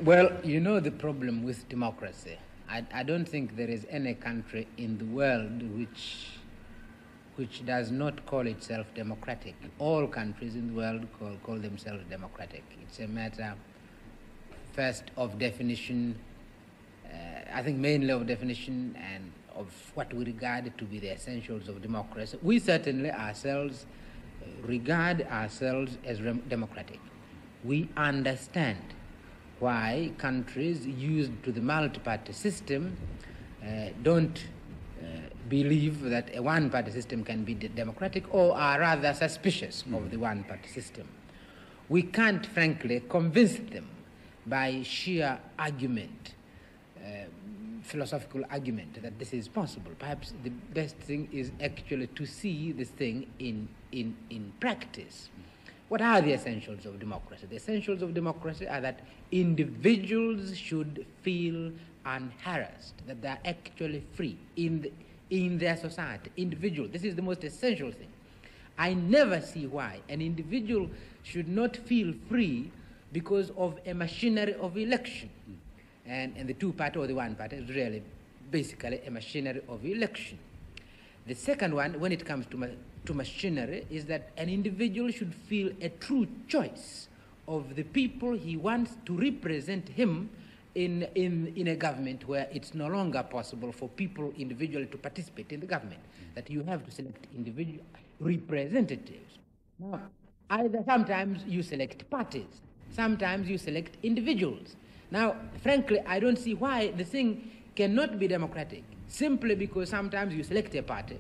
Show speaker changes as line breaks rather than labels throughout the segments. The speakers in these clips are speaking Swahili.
Well, you know the problem with democracy. I don't think there is any country in the world which does not call itself democratic. All countries in the world call themselves democratic. It's a matter, first, of definition, I think mainly of definition and of what we regard to be the essentials of democracy. We certainly ourselves regard ourselves as democratic. We understand why countries used to the multi-party system don't believe that a one-party system can be democratic, or are rather suspicious of the one-party system. We can't, frankly, convince them by sheer argument, philosophical argument, that this is possible. Perhaps the best thing is actually to see this thing in practice. What are the essentials of democracy? The essentials of democracy are that individuals should feel unharassed, that they are actually free in their society. Individual, this is the most essential thing. I never see why an individual should not feel free because of a machinery of election. And the two-party or the one-party is really basically a machinery of election. The second one, when it comes to machinery, is that an individual should feel a true choice of the people he wants to represent him in a government where it's no longer possible for people individually to participate in the government, that you have to select individual representatives. Now, sometimes you select parties, sometimes you select individuals. Now, frankly, I don't see why the thing cannot be democratic, simply because sometimes you select a party,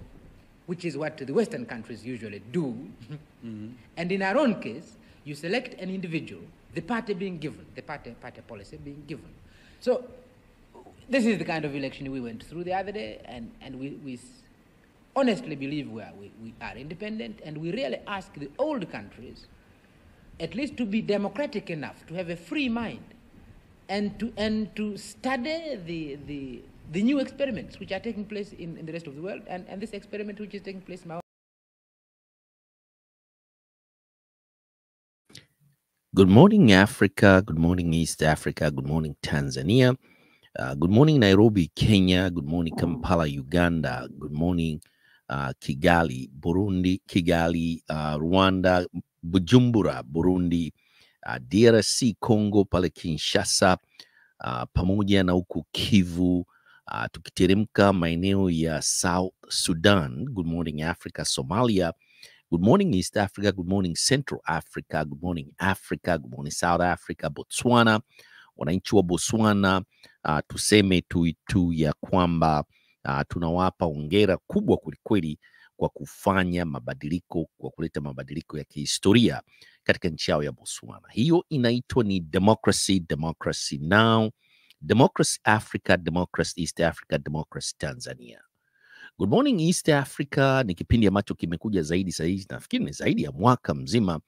which is what the Western countries usually do, and in our own case, you select an individual, the party being given, the party policy being given. So this is the kind of election we went through the other day, and we honestly believe we are independent, and we really ask the old countries at least to be democratic enough, to have a free mind, and to study the new experiments which are taking place in the rest of the world, and this experiment which is taking place now.
Good morning, Africa. Good morning, East Africa. Good morning, Tanzania. Good morning, Nairobi, Kenya. Good morning, Kampala, Uganda. Good morning, Kigali, Burundi. Kigali, Rwanda, Bujumbura, Burundi, DRC, Congo, pale Kinshasa, pamoja na huku Kivu, tukiteremka maeneo ya South Sudan. Good morning, Africa, Somalia. Good morning, East Africa. Good morning, Central Africa. Good morning, Africa. Good morning, South Africa, Botswana. Wananchi wa Botswana, tuseme tu ya kwamba tunawapa hongera kubwa kwelikweli kwa kufanya mabadiliko, kwa kuleta mabadiliko ya kihistoria katika nchi yao ya Botswana. Hiyo inaitwa ni democracy, democracy now, democracy Africa, democracy East Africa, democracy Tanzania. Good morning East Africa ni kipindi ambacho kimekuja zaidi sahihi, nafikiri ni zaidi ya mwaka mzima.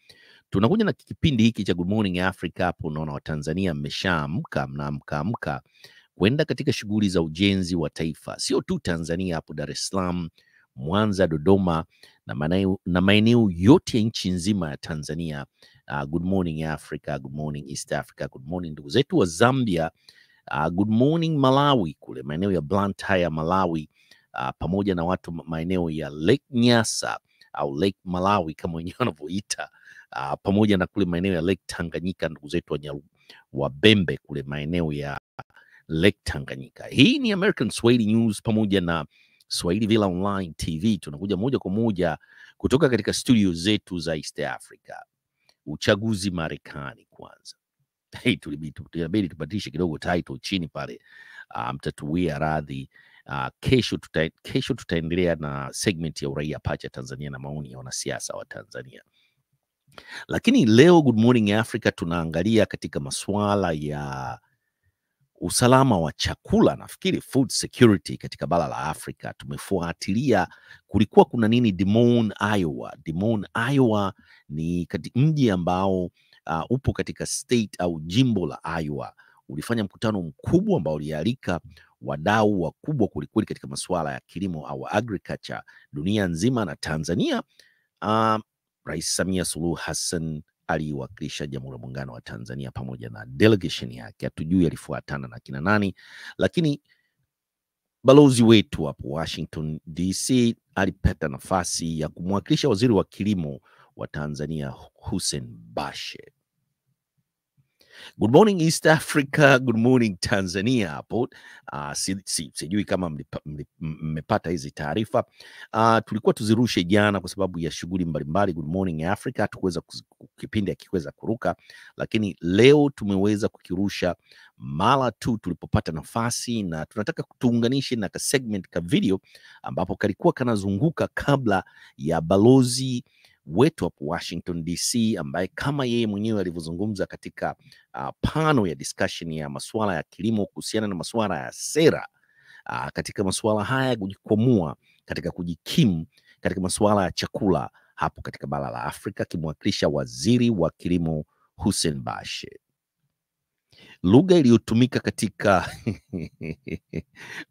Tunakuja na kipindi hiki cha Good Morning Africa. Hapo unaona Watanzania mmeshaamka, mnaamka kwenda katika shughuli za ujenzi wa taifa. Sio tu Tanzania, hapo Dar es Salaam, Mwanza, Dodoma na maeneo yote ya nchi nzima ya Tanzania. Good morning Africa, good morning East Africa, good morning ndugu zetu wa Zambia. Good morning Malawi, kule maeneo ya Blantyre Malawi, pamoja na watu maeneo ya Lake Nyasa au Lake Malawi kama wenyewe wanavyoita, pamoja na kule maeneo ya Lake Tanganyika, ndugu zetu wa Bembe kule maeneo ya Lake Tanganyika. Hii ni American Swahili News pamoja na Swahili Villa Online TV. Tunakuja moja kwa moja kutoka katika studio zetu za East Africa. Uchaguzi Marekani kwanza. Hey, tulibidi tubadilishe kidogo title chini pale. Mtatuwia radhi. Kesho tutaendelea na segment ya uraia pacha Tanzania na maoni ya wanasiasa wa Tanzania. Lakini leo Good Morning Africa tunaangalia katika masuala ya usalama wa chakula, nafikiri food security katika bara la Afrika. Tumefuatilia kulikuwa kuna nini Des Moines, Iowa. Des Moines, Iowa ni mji ambao upo katika state au jimbo la Iowa. Ulifanya mkutano mkubwa ambao ulialika wadau wakubwa kulikweli katika masuala ya kilimo au agriculture dunia nzima na Tanzania. Rais Samia Suluhu Hassan aliwakilisha Jamhuri ya Muungano wa Tanzania pamoja na delegation yake. Hatujui alifuatana na kina nani, lakini balozi wetu hapo Washington DC alipata nafasi ya kumwakilisha waziri wa kilimo wa Tanzania Hussein Bashe. Good morning East Africa, good morning Tanzania hapo. Sijui kama mmepata hizi taarifa. Tulikuwa tuzirushe jana kwa sababu ya shughuli mbalimbali. Good morning Africa hatukuweza kipindi akiweza kuruka, lakini leo tumeweza kukirusha mara tu tulipopata nafasi, na tunataka kutuunganishe na ka segment ka video ambapo kalikuwa kanazunguka kabla ya balozi wetu hapo Washington DC, ambaye kama yeye mwenyewe alivyozungumza katika pano ya discussion ya masuala ya kilimo kuhusiana na masuala ya sera katika masuala haya ya kujikwamua katika kujikimu katika masuala ya chakula hapo katika bara la Afrika, akimwakilisha waziri wa kilimo Hussein Bashe. Lugha iliyotumika katika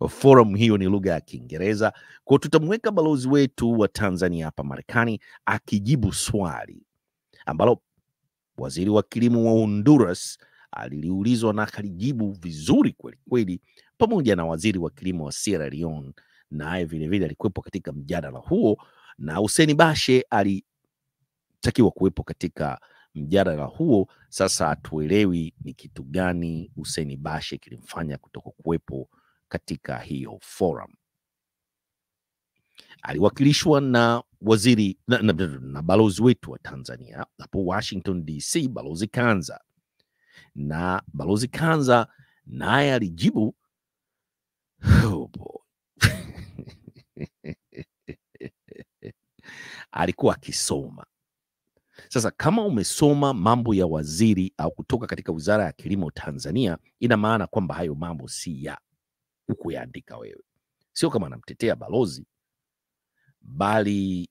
forum hiyo ni lugha ya Kiingereza. Kwa tutamweka balozi wetu wa Tanzania hapa Marekani akijibu swali ambalo waziri wa kilimo wa Honduras aliliulizwa na akalijibu vizuri kweli kweli, pamoja na waziri wa kilimo wa Sierra Leone, naye vile vile alikuwepo katika mjadala huo, na Hussein Bashe alitakiwa kuwepo katika mjadala huo. Sasa hatuelewi ni kitu gani Hussein Bashe kilimfanya kutoka kuwepo katika hiyo forum. Aliwakilishwa na waziri na balozi wetu wa Tanzania hapo Washington DC, balozi Kanza, na balozi Kanza naye alijibu alikuwa akisoma. Sasa kama umesoma mambo ya waziri au kutoka katika Wizara ya Kilimo Tanzania, ina maana kwamba hayo mambo si ya ukuyaandika wewe. Sio kama anamtetea balozi, bali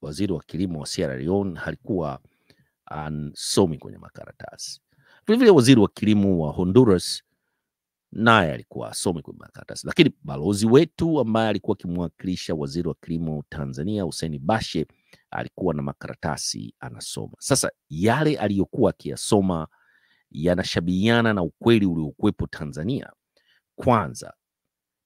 waziri wa kilimo wa Sierra Leone halikuwa ansomi kwenye makaratasi. Vile vile waziri wa kilimo wa Honduras naye alikuwa asomi kwenye makaratasi, lakini balozi wetu ambaye alikuwa akimwakilisha waziri wa kilimo Tanzania Hussein Bashe alikuwa na makaratasi anasoma. Sasa yale aliyokuwa akiyasoma yanashabihiana na ukweli uliokuwepo Tanzania. Kwanza,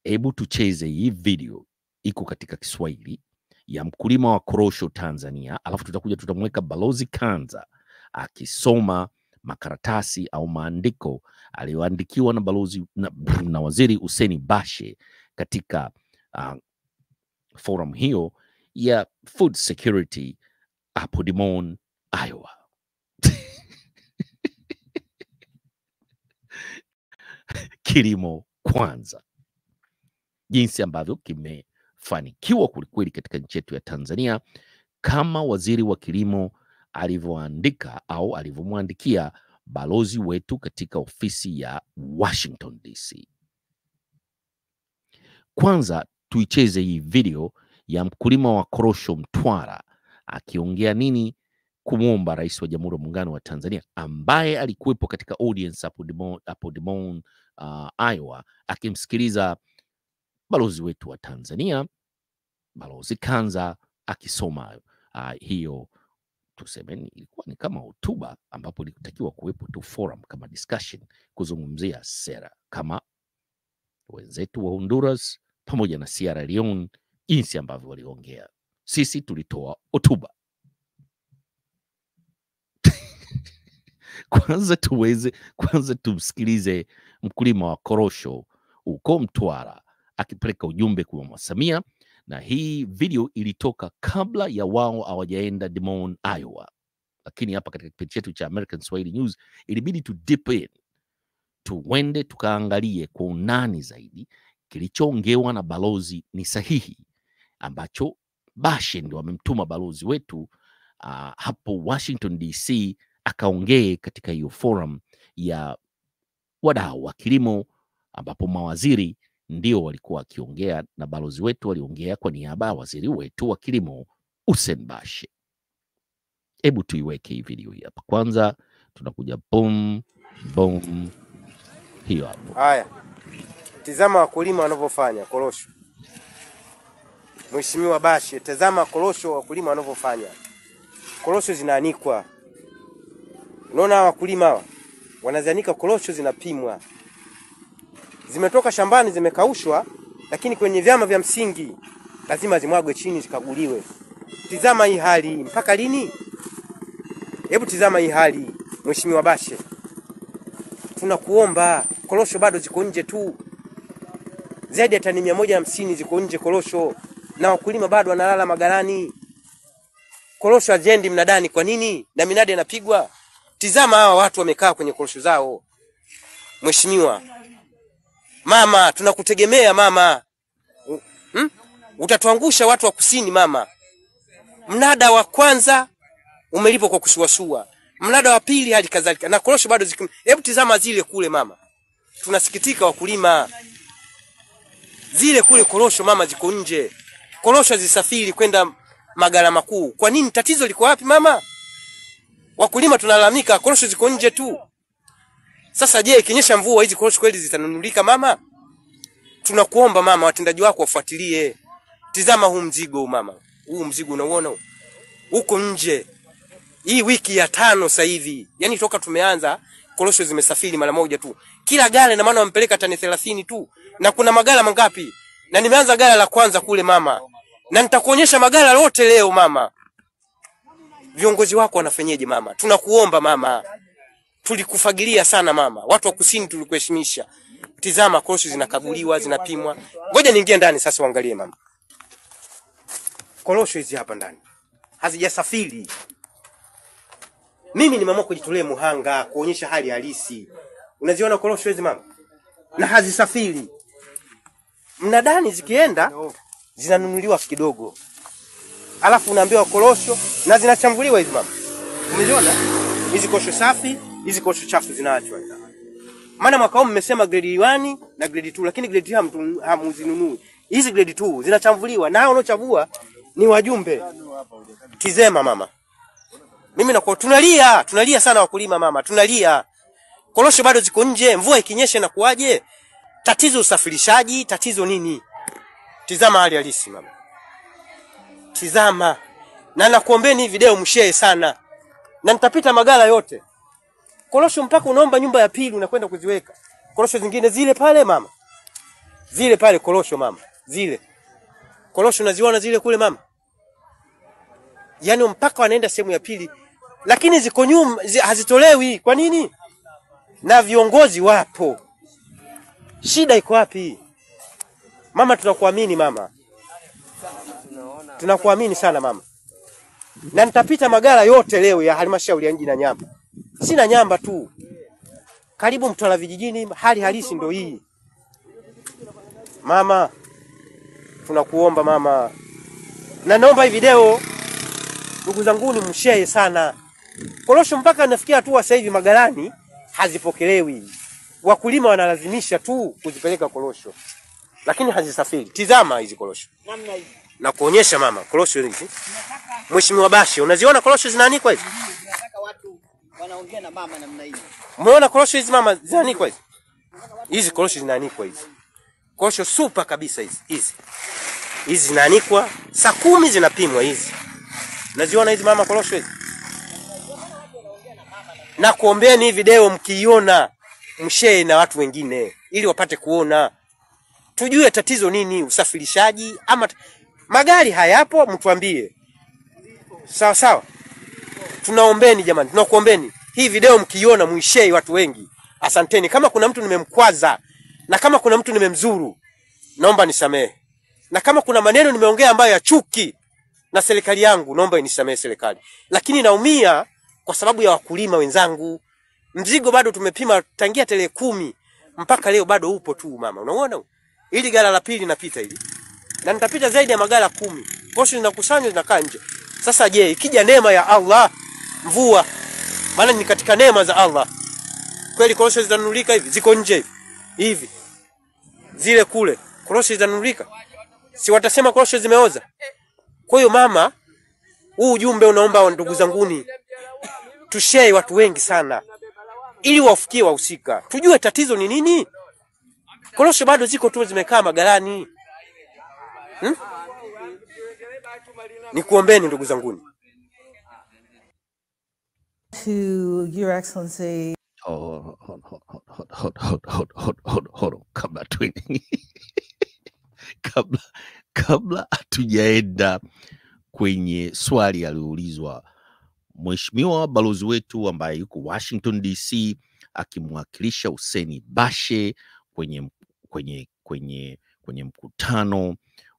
hebu tucheze hii video, iko katika Kiswahili, ya mkulima wa korosho Tanzania, alafu tutamweka balozi Kanza akisoma makaratasi au maandiko aliyoandikiwa na balozi na waziri Hussein Bashe katika forum hiyo ya food security hapo Des Moines, Iowa. Kilimo kwanza, jinsi ambavyo kimefanikiwa kwelikweli katika nchi yetu ya Tanzania, kama waziri wa kilimo alivyoandika au alivyomwandikia balozi wetu katika ofisi ya Washington DC. Kwanza tuicheze hii video ya mkulima wa korosho Mtwara akiongea nini kumwomba rais wa Jamhuri ya Muungano wa Tanzania, ambaye alikuwepo katika audience hapo Des Moines, Iowa, akimsikiliza balozi wetu wa Tanzania balozi Kanza akisoma hiyo, tuseme ilikuwa ni kama hotuba, ambapo ilitakiwa kuwepo tu forum kama discussion kuzungumzia sera kama wenzetu wa Honduras pamoja na Sierra Leone jinsi ambavyo waliongea. Sisi tulitoa hotuba. Kwanza tumsikilize mkulima wa korosho uko Mtwara akipeleka ujumbe kwa Mama Samia, na hii video ilitoka kabla ya wao hawajaenda Des Moines, Iowa. Lakini hapa katika kipindi chetu cha American Swahili News ilibidi tu dip in, tuwende tukaangalie kwa undani zaidi kilichoongewa na balozi ni sahihi, ambacho Bashe ndio amemtuma balozi wetu hapo Washington DC akaongee katika hiyo forum ya wadau wa kilimo, ambapo mawaziri ndio walikuwa wakiongea na balozi wetu waliongea kwa niaba ya waziri wetu wa kilimo Hussein Bashe. Hebu tuiweke hii video hii hapa. Kwanza tunakuja boom hiyo hapo.
Haya, tazama wakulima wanavyofanya korosho. Mheshimiwa Bashe, tazama korosho wakulima wanavyofanya. korosho zinaanikwa. Unaona wakulima hawa wanazianika korosho, zinapimwa. Zimetoka shambani zimekaushwa, lakini kwenye vyama vya msingi lazima zimwagwe chini zikaguliwe. Tizama hii hali, mpaka lini? Hebu tizama hii hali, Mheshimiwa Bashe. Tunakuomba, korosho bado ziko nje tu. Zaidi ya tani 150 ziko nje korosho, na wakulima bado wanalala magalani. Korosho hazendi mnadani kwa nini? Na minada inapigwa. Tizama hawa watu wamekaa kwenye korosho zao. Mheshimiwa mama, tunakutegemea mama. Utatuangusha watu wa kusini mama. Mnada wa kwanza umelipwa kwa kusuasua. Mnada wa pili hali kadhalika. Na korosho bado ziko. Hebu tizama zile kule mama. Tunasikitika wakulima. Zile kule korosho mama ziko nje. Korosho zisafiri kwenda magala makuu. Kwa nini? Tatizo liko wapi mama? Wakulima tunalalamika korosho ziko nje tu. Sasa je, ikinyesha mvua hizi korosho kweli zitanunulika mama? Tunakuomba mama, watendaji wako wafuatilie. Tizama huu mzigo mama. Huu mzigo unaona huko nje. Hii wiki ya 5 sasa hivi. Yaani toka tumeanza korosho zimesafiri mara moja tu. Kila gala na maana wampeleka tani 30 tu. Na kuna magala mangapi? Na nimeanza gala la kwanza kule mama. Na nitakuonyesha magala yote leo mama. Viongozi wako wanafanyaje mama? Tunakuomba mama. Tulikufagilia sana mama. Watu wa kusini tulikuheshimisha. Tizama korosho zinakaguliwa, zinapimwa. Ngoja niingie ndani sasa uangalie mama. Korosho hizi hapa ndani hazijasafiri. Mimi nimeamua kujitolea muhanga kuonyesha hali halisi. Unaziona korosho hizi mama? Na hazisafiri. Mnadani zikienda zinanunuliwa kidogo. Alafu unaambiwa korosho na zinachambuliwa hizi mama. Umeziona? Hizi korosho safi, hizi korosho chafu zinaachwa. Maana mwaka huu mmesema grade 1 na grade 2, lakini grade 2 hamuzinunui. Hizi grade 2 zinachambuliwa na hao wanaochavua ni wajumbe. Tizema mama. Mimi nakuwa tunalia sana wakulima mama, tunalia. Korosho bado ziko nje, mvua ikinyesha na kuaje? Tatizo usafirishaji, tatizo nini? Tizama hali halisi mama. Tizama. Na nakuombeni video mshare sana. Na nitapita magala yote. Korosho mpaka unaomba nyumba ya pili unakwenda kuziweka. Korosho zingine zile pale mama. Zile pale korosho mama. Zile. Korosho unaziona zile kule mama. Yaani mpaka wanaenda sehemu ya pili. Lakini ziko nyuma hazitolewi. Kwa nini? Na viongozi wapo. Shida iko wapi? Mama tunakuamini mama. Tunakuamini sana mama. Na nitapita magala yote leo ya halmashauri ya Mji na Nyamba. Sina Nyamba tu. Karibu Mtwara vijijini, hali halisi ndio hii. Mama, tunakuomba mama. Na naomba hii video ndugu zangu ni mshare sana. Korosho mpaka nafikia tu sasa hivi magalani hazipokelewi. Wakulima wanalazimisha tu kuzipeleka korosho. Lakini hazisafiri. Tizama hizi korosho. Namna hii. Na kuonyesha mama, korosho hizi. Mheshimiwa Bashe, unaziona korosho zinaanikwa hizi?
Nataka watu wanaongea na mama namna hii.
Umeona korosho hizi mama zinaanikwa hizi? Hizi korosho zinaanikwa hizi. Korosho super kabisa hizi. Hizi zinaanikwa, saa 10 zinapimwa hizi. Unaziona hizi mama korosho hizi? Na kuombeeni hii video mkiiona mshare na watu wengine ili wapate kuona. Tujue tatizo nini, usafirishaji ama magari hayapo, mtuambie. Sawa sawa. Tunaombeni jamani, tunakuombeni. Hii video mkiiona muishare watu wengi. Asanteni. Kama kuna mtu nimemkwaza na kama kuna mtu nimemzuru, naomba nisamehe. Na kama kuna maneno nimeongea ambayo ya chuki na serikali yangu, naomba inisamehe serikali. Lakini naumia kwa sababu ya wakulima wenzangu. Mzigo bado tumepima tangia tarehe 10 mpaka leo bado upo tu mama. Unaona? Ili gala la pili napita hili. Na nitapita zaidi ya magala 10. Korosho zinakusanywa zinakaa nje. Sasa je, ikija neema ya Allah, mvua, maana ni katika neema za Allah. Kweli korosho zitanunulika hivi? Ziko nje hivi. Zile kule, korosho zitanunulika? Si watasema korosho zimeoza? Kwa hiyo mama, huu ujumbe unaomba ndugu zanguni tushare watu wengi sana ili wafikie wahusika. Tujue tatizo ni nini? Korosho bado ziko tu zimekaa magalani. Nikuombeni ndugu zanguni.
To Your Excellency.
Oh, hold on. Kabla hatujaenda kwenye swali aliyoulizwa Mheshimiwa balozi wetu ambaye yuko Washington DC akimwakilisha Hussein Bashe kwenye mkutano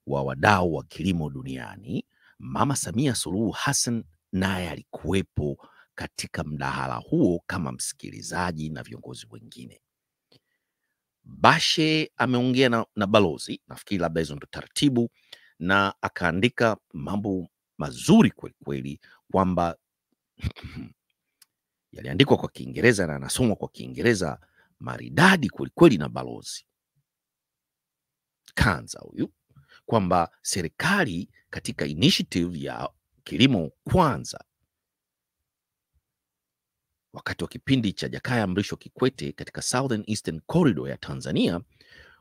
wa wadau wa kilimo duniani, Mama Samia Suluhu Hassan naye alikuwepo katika mdahalo huo kama msikilizaji na viongozi wengine. Bashe ameongea na balozi, nafikiri labda hizo ndo taratibu, na akaandika mambo mazuri kweli kweli kwamba yaliandikwa kwa Kiingereza na anasomwa kwa Kiingereza maridadi kweli kweli na balozi Kanza huyu, kwamba serikali katika initiative ya kilimo kwanza wakati wa kipindi cha Jakaya Mrisho Kikwete katika Southern Eastern Corridor ya Tanzania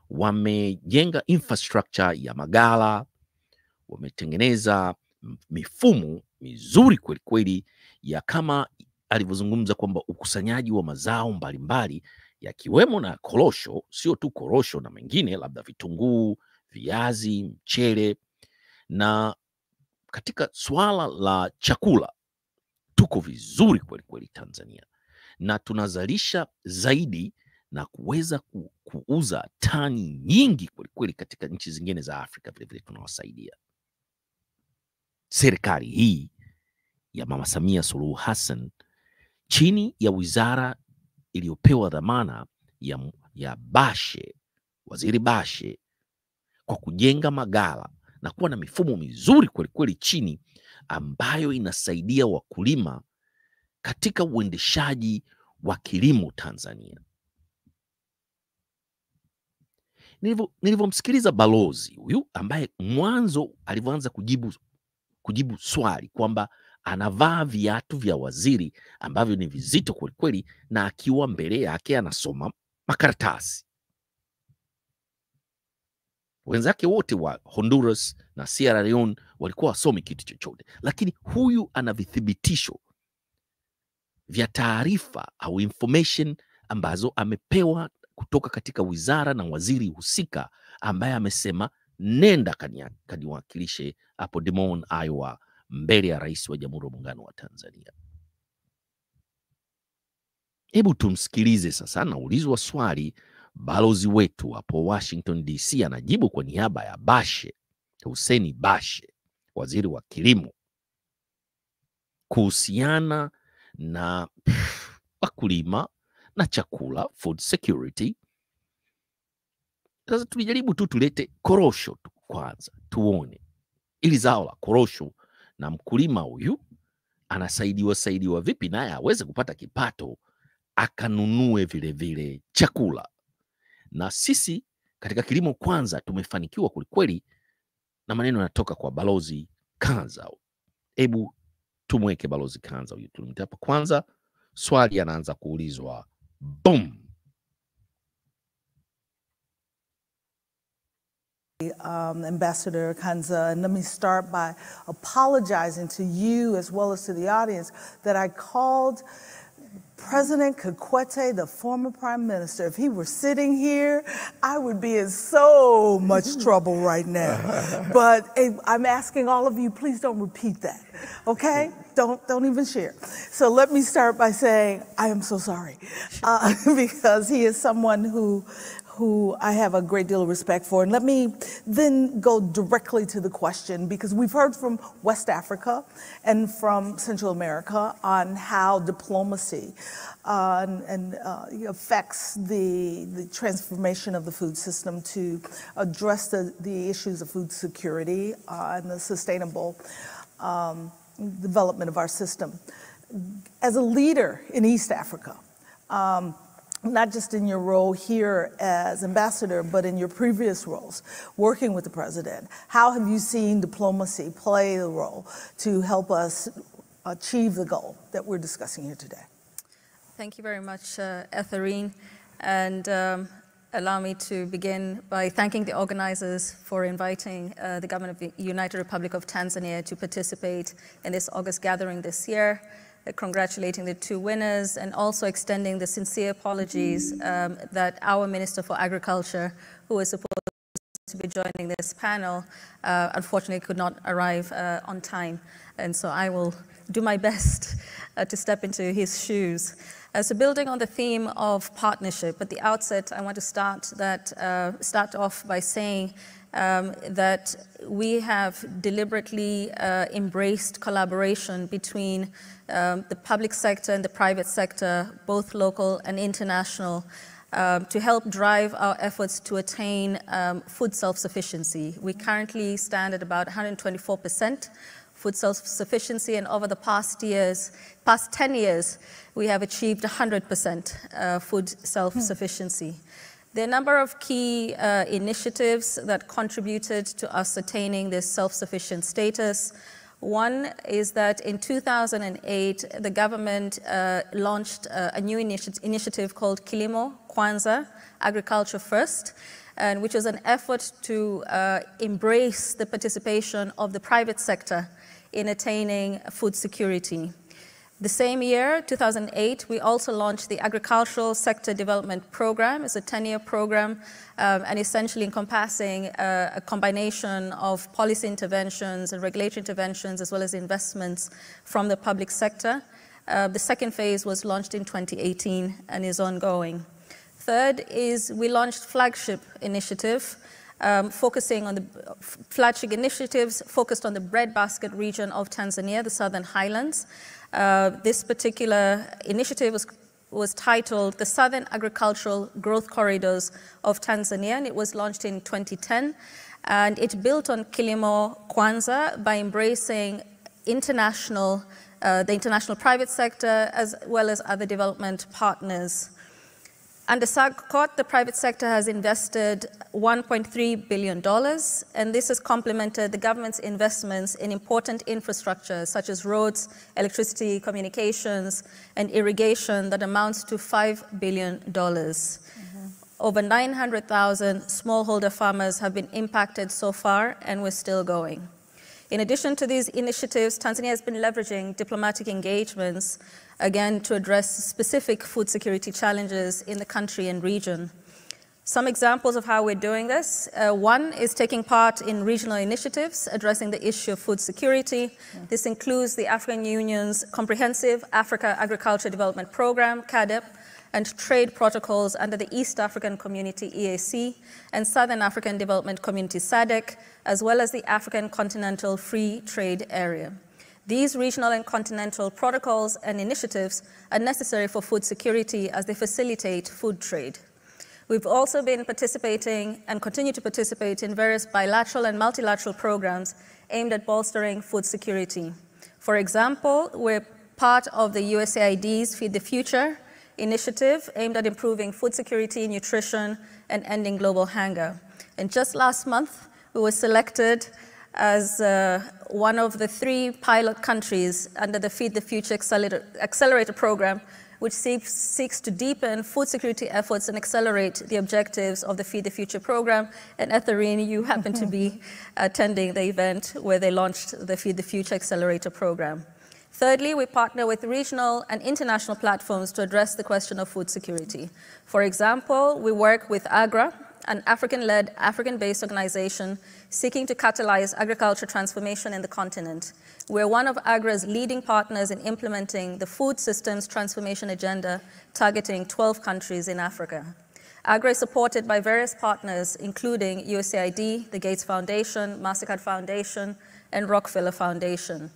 wamejenga infrastructure ya magala, wametengeneza mifumo mizuri kweli kweli ya kama alivyozungumza kwamba ukusanyaji wa mazao mbalimbali yakiwemo na korosho, sio tu korosho na mengine labda vitunguu, viazi, mchele. Na katika swala la chakula tuko vizuri kweli kweli Tanzania, na tunazalisha zaidi na kuweza kuuza tani nyingi kweli kweli katika nchi zingine za Afrika. Vile vile tunawasaidia. Serikali hii ya Mama Samia Suluhu Hassan chini ya wizara iliyopewa dhamana ya Bashe, Waziri Bashe, kwa kujenga magala na kuwa na mifumo mizuri kweli kweli chini ambayo inasaidia wakulima katika uendeshaji wa kilimo Tanzania. Nilivyomsikiliza balozi huyu ambaye mwanzo alivyoanza kujibu swali kwamba anavaa viatu vya waziri ambavyo ni vizito kweli kweli, na akiwa mbele yake anasoma makaratasi. Wenzake wote wa Honduras na Sierra Leone walikuwa wasomi kitu chochote, lakini huyu ana vithibitisho vya taarifa au information ambazo amepewa kutoka katika wizara na waziri husika, ambaye amesema nenda kaniwakilishe hapo Des Moines, Iowa, mbele ya Rais wa Jamhuri ya Muungano wa Tanzania. Hebu tumsikilize sasa. Anaulizwa swali, balozi wetu hapo Washington DC anajibu kwa niaba ya Bashe, Hussein Bashe, waziri wa kilimo, kuhusiana na wakulima na chakula, food security. Sasa tulijaribu tu tulete korosho tu kwanza tuone ili zao la korosho na mkulima huyu anasaidiwa vipi naye aweze kupata kipato akanunue vile vile chakula. Na sisi katika kilimo kwanza tumefanikiwa kweli, na maneno yanatoka kwa balozi Kanza. Hebu tumweke balozi Kanza huyu, tulimta hapa kwanza. Swali anaanza kuulizwa, boom.
Ambassador Kanza, and let me start by apologizing to you as well as to the audience that I called President Kikwete, the former prime minister. If he were sitting here, I would be in so much trouble right now. But I'm asking all of you, please don't repeat that, okay? Don't even share. So let me start by saying I am so sorry, because he is someone who I have a great deal of respect for. And let me then go directly to the question, because we've heard from West Africa and from Central America on how diplomacy affects the transformation of the food system to address the issues of food security and the sustainable development of our system. As a leader in East Africa, not just in your role here as ambassador, but in your previous roles, working with the president, how have you seen diplomacy play the role to help us achieve the goal that we're discussing here today?
Thank you very much, Etherine. And allow me to begin by thanking the organizers for inviting the government of the United Republic of Tanzania to participate in this August gathering this year. congratulating the two winners, and also extending the sincere apologies that our Minister for Agriculture, who was supposed to be joining this panel, unfortunately could not arrive on time. And so I will do my best to step into his shoes. So building on the theme of partnership, at the outset, I want to start off by saying that we have deliberately embraced collaboration between the public sector and the private sector, both local and international, to help drive our efforts to attain food self-sufficiency. We currently stand at about 124% food self-sufficiency, and over the past 10 years, we have achieved 100% food self-sufficiency. There are a number of key initiatives that contributed to us attaining this self-sufficient status. One is that in 2008, the government launched a new initiative called Kilimo, Kwanza, Agriculture First, and which was an effort to embrace the participation of the private sector in attaining food security. The same year, 2008, we also launched the Agricultural Sector Development Program. It's a 10-year program and essentially encompassing a combination of policy interventions and regulatory interventions as well as investments from the public sector. The second phase was launched in 2018 and is ongoing. Third is we launched flagship initiative, focusing on the flagship initiatives focused on the breadbasket region of Tanzania, the Southern Highlands. This particular initiative was titled the Southern Agricultural Growth Corridors of Tanzania, and it was launched in 2010. And it built on Kilimo Kwanza by embracing the international private sector as well as other development partners. Under SAGCOT, the private sector has invested $1.3 billion, and this has complemented the government's investments in important infrastructure such as roads, electricity, communications, and irrigation that amounts to $5 billion. Over 900,000 smallholder farmers have been impacted so far, and we're still going. In addition to these initiatives, Tanzania has been leveraging diplomatic engagements, again, to address specific food security challenges in the country and region. Some examples of how we're doing this. One is taking part in regional initiatives addressing the issue of food security. This includes the African Union's Comprehensive Africa Agriculture Development Program, CAADP, and trade protocols under the East African Community, EAC, and Southern African Development Community, SADC, as well as the African Continental Free Trade Area. These regional and continental protocols and initiatives are necessary for food security as they facilitate food trade. We've also been participating and continue to participate in various bilateral and multilateral programs aimed at bolstering food security. For example, we're part of the USAID's Feed the Future initiative aimed at improving food security, nutrition, and ending global hunger. And just last month, we were selected as one of the 3 pilot countries under the Feed the Future Accelerator Program, which seeks to deepen food security efforts and accelerate the objectives of the Feed the Future program. And Etherine, you happen to be attending the event where they launched the Feed the Future Accelerator program. Thirdly, we partner with regional and international platforms to address the question of food security. For example, we work with AGRA, an African-led, African-based organization seeking to catalyze agriculture transformation in the continent. We're one of AGRA's leading partners in implementing the Food Systems Transformation Agenda, targeting 12 countries in Africa. AGRA is supported by various partners, including USAID, the Gates Foundation, MasterCard Foundation, and Rockefeller Foundation.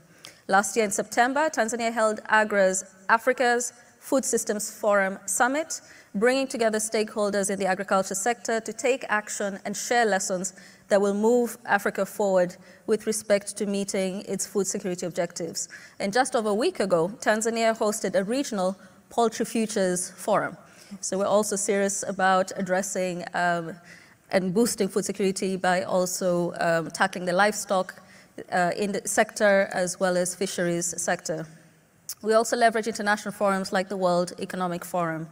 Last year in September, Tanzania held AGRA's Africa's Food Systems Forum Summit, bringing together stakeholders in the agriculture sector to take action and share lessons that will move Africa forward with respect to meeting its food security objectives. And just over a week ago, Tanzania hosted a regional Poultry Futures Forum. So we're also serious about addressing and boosting food security by also tackling the livestock in the sector as well as fisheries sector. We also leverage international forums like the World Economic Forum.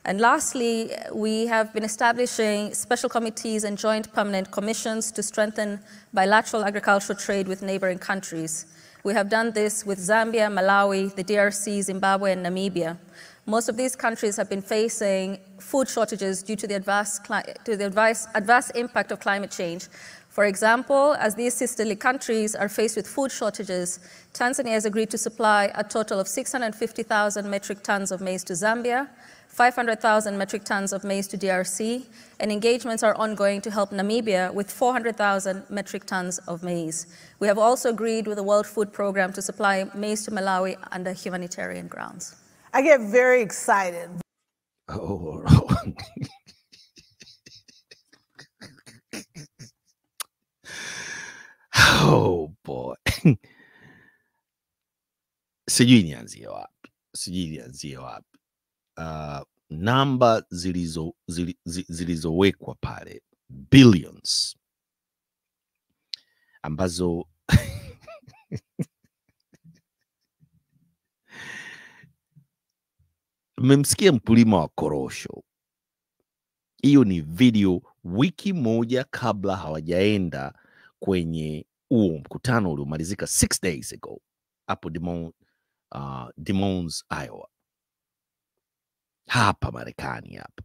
And lastly, we have been establishing special committees and joint permanent commissions to strengthen bilateral agricultural trade with neighboring countries. We have done this with Zambia, Malawi, the DRC, Zimbabwe, and Namibia. Most of these countries have been facing food shortages due to the adverse impact of climate change. For example, as these sisterly countries are faced with food shortages, Tanzania has agreed to supply a total of 650,000 metric tons of maize to Zambia, 500,000 metric tons of maize to DRC, and engagements are ongoing to help Namibia with 400,000 metric tons of maize. We have also agreed with the World Food Programme to supply maize to Malawi under humanitarian grounds.
I get very excited.
Oh. Oh boy. Sijui nianzie wapi. Namba zilizowekwa pale billions ambazo mmemsikia mkulima wa korosho. Hiyo ni video wiki moja kabla hawajaenda kwenye huo mkutano uliomalizika 6 days ago hapo Des Moines, Iowa, hapa Marekani hapa.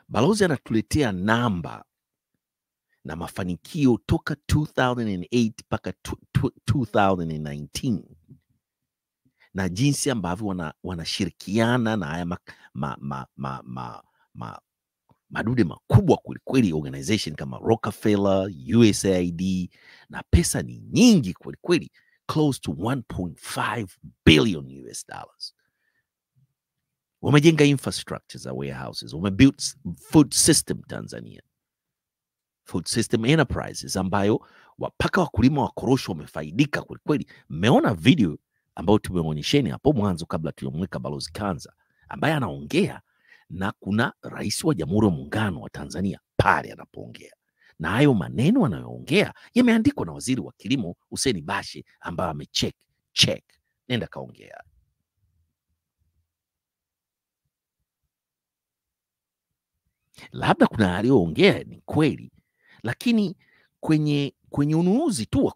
Balozi anatuletea namba na mafanikio toka 2008 mpaka 2019 na jinsi ambavyo wanashirikiana na haya madude makubwa kwelikweli, organization kama Rockefeller, USAID, na pesa ni nyingi kwelikweli, close to 1.5 billion US dollars. Wamejenga infrastructure za warehouses, wamebuild food system Tanzania, food system enterprises ambayo wapaka wakulima wa korosho wamefaidika kwelikweli. Mmeona video ambayo tumeonyesheni hapo mwanzo kabla tuyomweka Balozi Kanza ambaye anaongea, na kuna rais wa Jamhuri ya Muungano wa Tanzania pale anapoongea, na hayo maneno anayoongea yameandikwa na Waziri wa Kilimo Hussein Bashe ambaye amecheck. Nenda kaongea. Labda kuna aliyoongea ni kweli, lakini kwenye ununuzi tu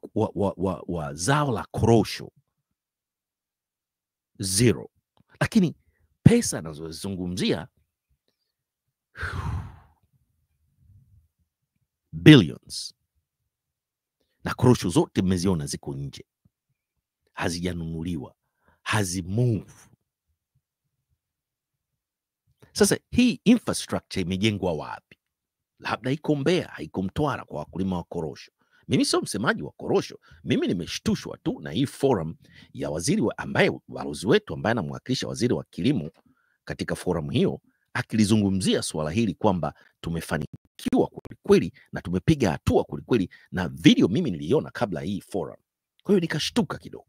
wa zao la korosho zero, lakini pesa anazozungumzia billions, na korosho zote mmeziona ziko nje, hazijanunuliwa, hazimove. Sasa hii infrastructure imejengwa wapi? Labda iko Mbeya, haiko Mtwara kwa wakulima wa korosho. Mimi sio msemaji wa korosho, mimi nimeshtushwa tu na hii forum ya waziri ambaye balozi wetu ambaye anamwakilisha waziri wa kilimo katika forum hiyo akilizungumzia swala hili kwamba tumefanikiwa kweli na tumepiga hatua kweli, na video mimi niliona kabla hii forum. Kwa hiyo nikashtuka kidogo.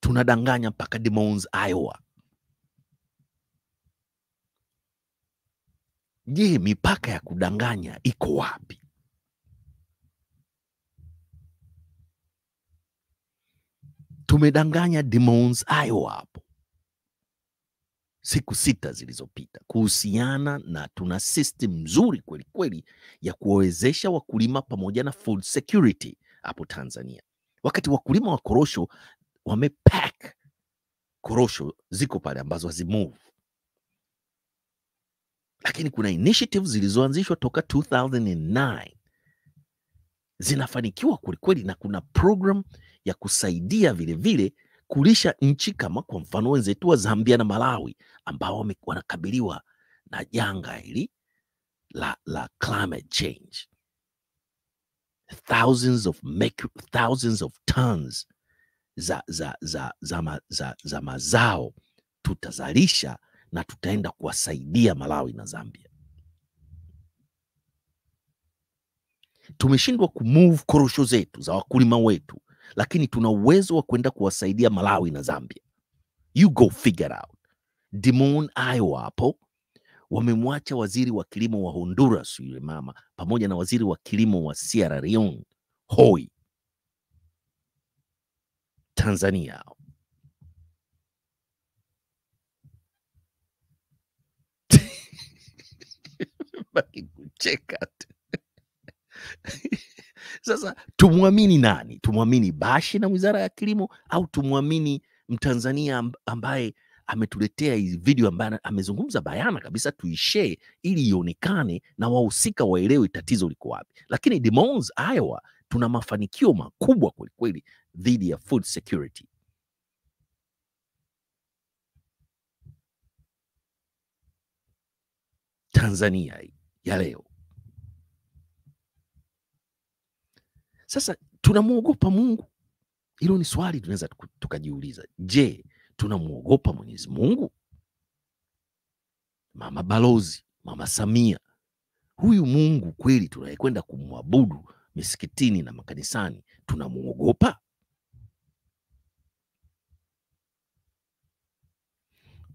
Tunadanganya mpaka Des Moines, Iowa. Je, mipaka ya kudanganya iko wapi? Tumedanganya Des Moines, Iowa hapo siku 6 zilizopita kuhusiana na tuna system nzuri kweli ya kuwawezesha wakulima pamoja na food security hapo Tanzania. Wakati wakulima wa korosho wamepack korosho ziko pale ambazo hazimove. Lakini kuna initiatives zilizoanzishwa toka 2009 zinafanikiwa kweli, na kuna program ya kusaidia vile kulisha nchi kama kwa mfano wenzetu wa Zambia na Malawi ambao wanakabiliwa na janga hili la climate change. Thousands of tons za mazao tutazalisha na tutaenda kuwasaidia Malawi na Zambia. Tumeshindwa kumove korosho zetu za wakulima wetu, lakini tuna uwezo wa kwenda kuwasaidia Malawi na Zambia. You go figure out. Des Moines, Iowa hapo wamemwacha waziri wa kilimo wa Honduras yule mama pamoja na waziri wa kilimo wa Sierra Leone hoi Tanzania. Baki kucheka tu. Sasa tumwamini nani? Tumwamini Bashe na Wizara ya Kilimo au tumwamini Mtanzania ambaye ametuletea hizi video, ambaye amezungumza bayana kabisa, tuishare ili ionekane na wahusika waelewe tatizo liko wapi. Lakini Des Moines, Iowa, tuna mafanikio makubwa kweli kweli dhidi ya food security. Tanzania ya leo. Sasa tunamwogopa Mungu? Hilo ni swali tunaweza tukajiuliza. Je, tunamwogopa Mwenyezi Mungu? Mama Balozi, Mama Samia, huyu Mungu kweli tunayekwenda kumwabudu misikitini na makanisani, tunamwogopa?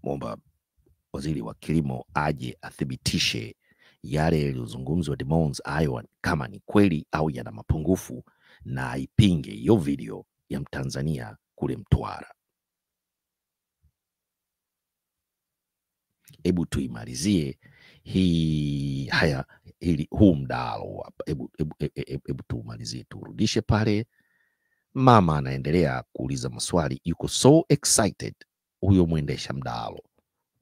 Mwomba Waziri wa Kilimo aje athibitishe yale yaliyozungumzwa Des Moines, Iowa, kama ni kweli au yana mapungufu, na aipinge hiyo video ya Mtanzania kule Mtwara. Hebu tuimalizie huu mdahalo hapa. Hebu tumalizie, turudishe pale. Mama anaendelea kuuliza maswali, yuko so excited huyo mwendesha mdahalo.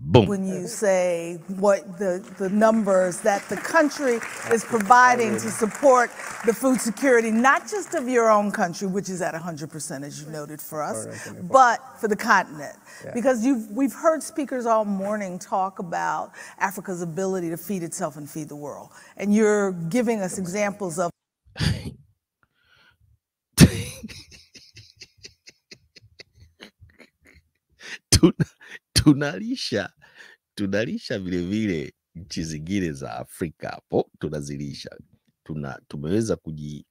Boom.
When you say what the numbers that the country is providing to support the food security, not just of your own country, which is at 100%, as you noted for us, but for the continent. Yeah. Because we've heard speakers all morning talk about Africa's ability to feed itself and feed the world. And you're giving us examples of
tunalisha vile vile nchi zingine za Afrika, hapo tunazilisha. Tumeweza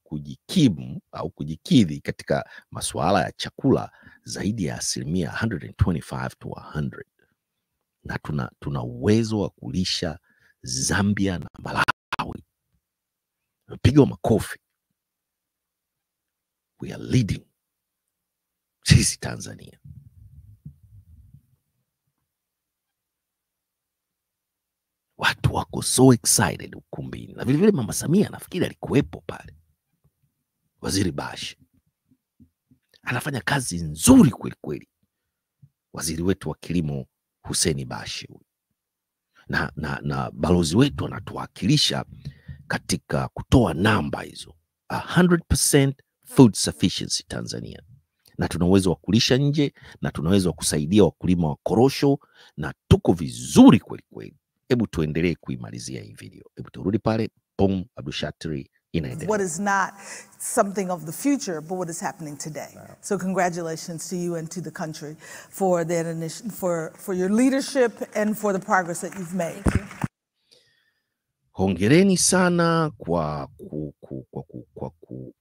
kujikimu au kujikidhi katika masuala ya chakula zaidi ya 125 to 100, na tuna uwezo wa kulisha Zambia na Malawi. Piga makofi. We are leading sisi Tanzania. Watu wako so excited ukumbini, na vile vile Mama Samia nafikiri alikuwepo pale. Waziri Bashe anafanya kazi nzuri kweli kweli. Waziri wetu wa Kilimo Hussein Bashe na balozi wetu anatuwakilisha katika kutoa namba hizo, 100% food sufficiency Tanzania, na tuna uwezo wa kulisha nje, na tuna uwezo wa kusaidia wakulima wa korosho, na tuko vizuri kweli kweli. Hebu tuendelee kuimalizia hii video. Hebu turudi pale. Boom, Abdushatri inaendelea.
What is not something of the future, but what is happening today. Wow. So congratulations to you and to the country for that for your leadership and for the progress that you've made. Thank you.
Hongereni sana kwa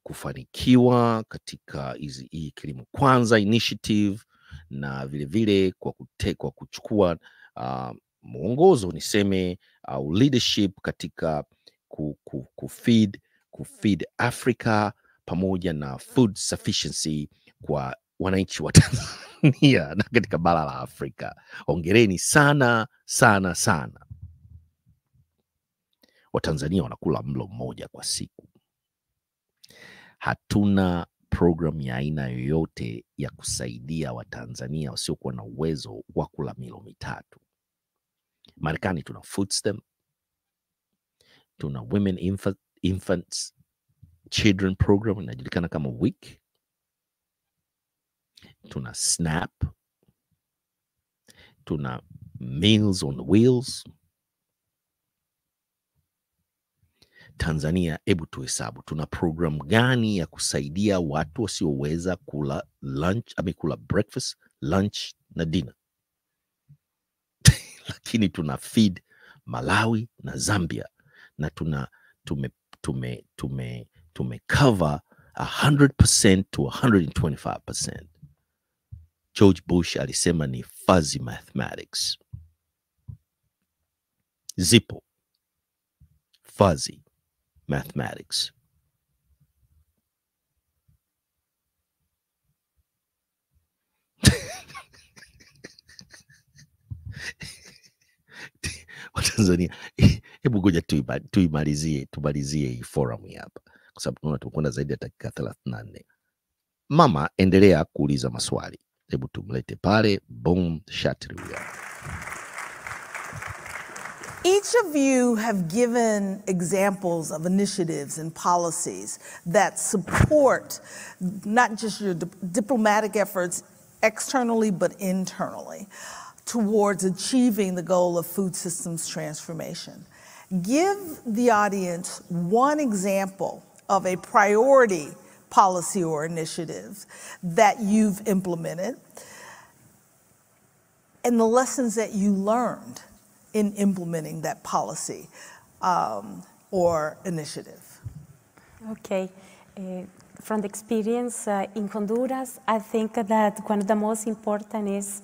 kufanikiwa katika hii Kilimo Kwanza initiative, na vile vile kwa kuchukua mwongozo niseme au leadership katika kufeed Africa pamoja na food sufficiency kwa wananchi wa Tanzania na katika bara la Afrika. Hongereni sana sana sana. Watanzania wanakula mlo mmoja kwa siku. Hatuna program ya aina yoyote ya kusaidia Watanzania wasiokuwa na uwezo wa kula milo mitatu. Marekani tuna food stamp, tuna women infants children program inajulikana kama WIC, tuna SNAP, tuna Meals on Wheels. Tanzania, hebu tuhesabu tuna program gani ya kusaidia watu wasioweza kula kula breakfast, lunch na dinner. Lakini tuna feed Malawi na Zambia, na tume cover 100% to 125%. George Bush alisema ni fuzzy mathematics. Zipo fuzzy mathematics. Tanzania, Hebu ngoja tumalizie hii forum hapa, kwa sababu tunaona tumekwenda zaidi ya dakika 34. Mama, endelea kuuliza maswali. Hebu tumlete pale. Boom, Shatri.
Each of you have given examples of initiatives and policies that support not just your diplomatic efforts externally but internally towards achieving the goal of food systems transformation. Give the audience one example of a priority policy or initiative that you've implemented and the lessons that you learned in implementing that policy or initiative.
Okay. From the experience in Honduras, I think that one of the most important is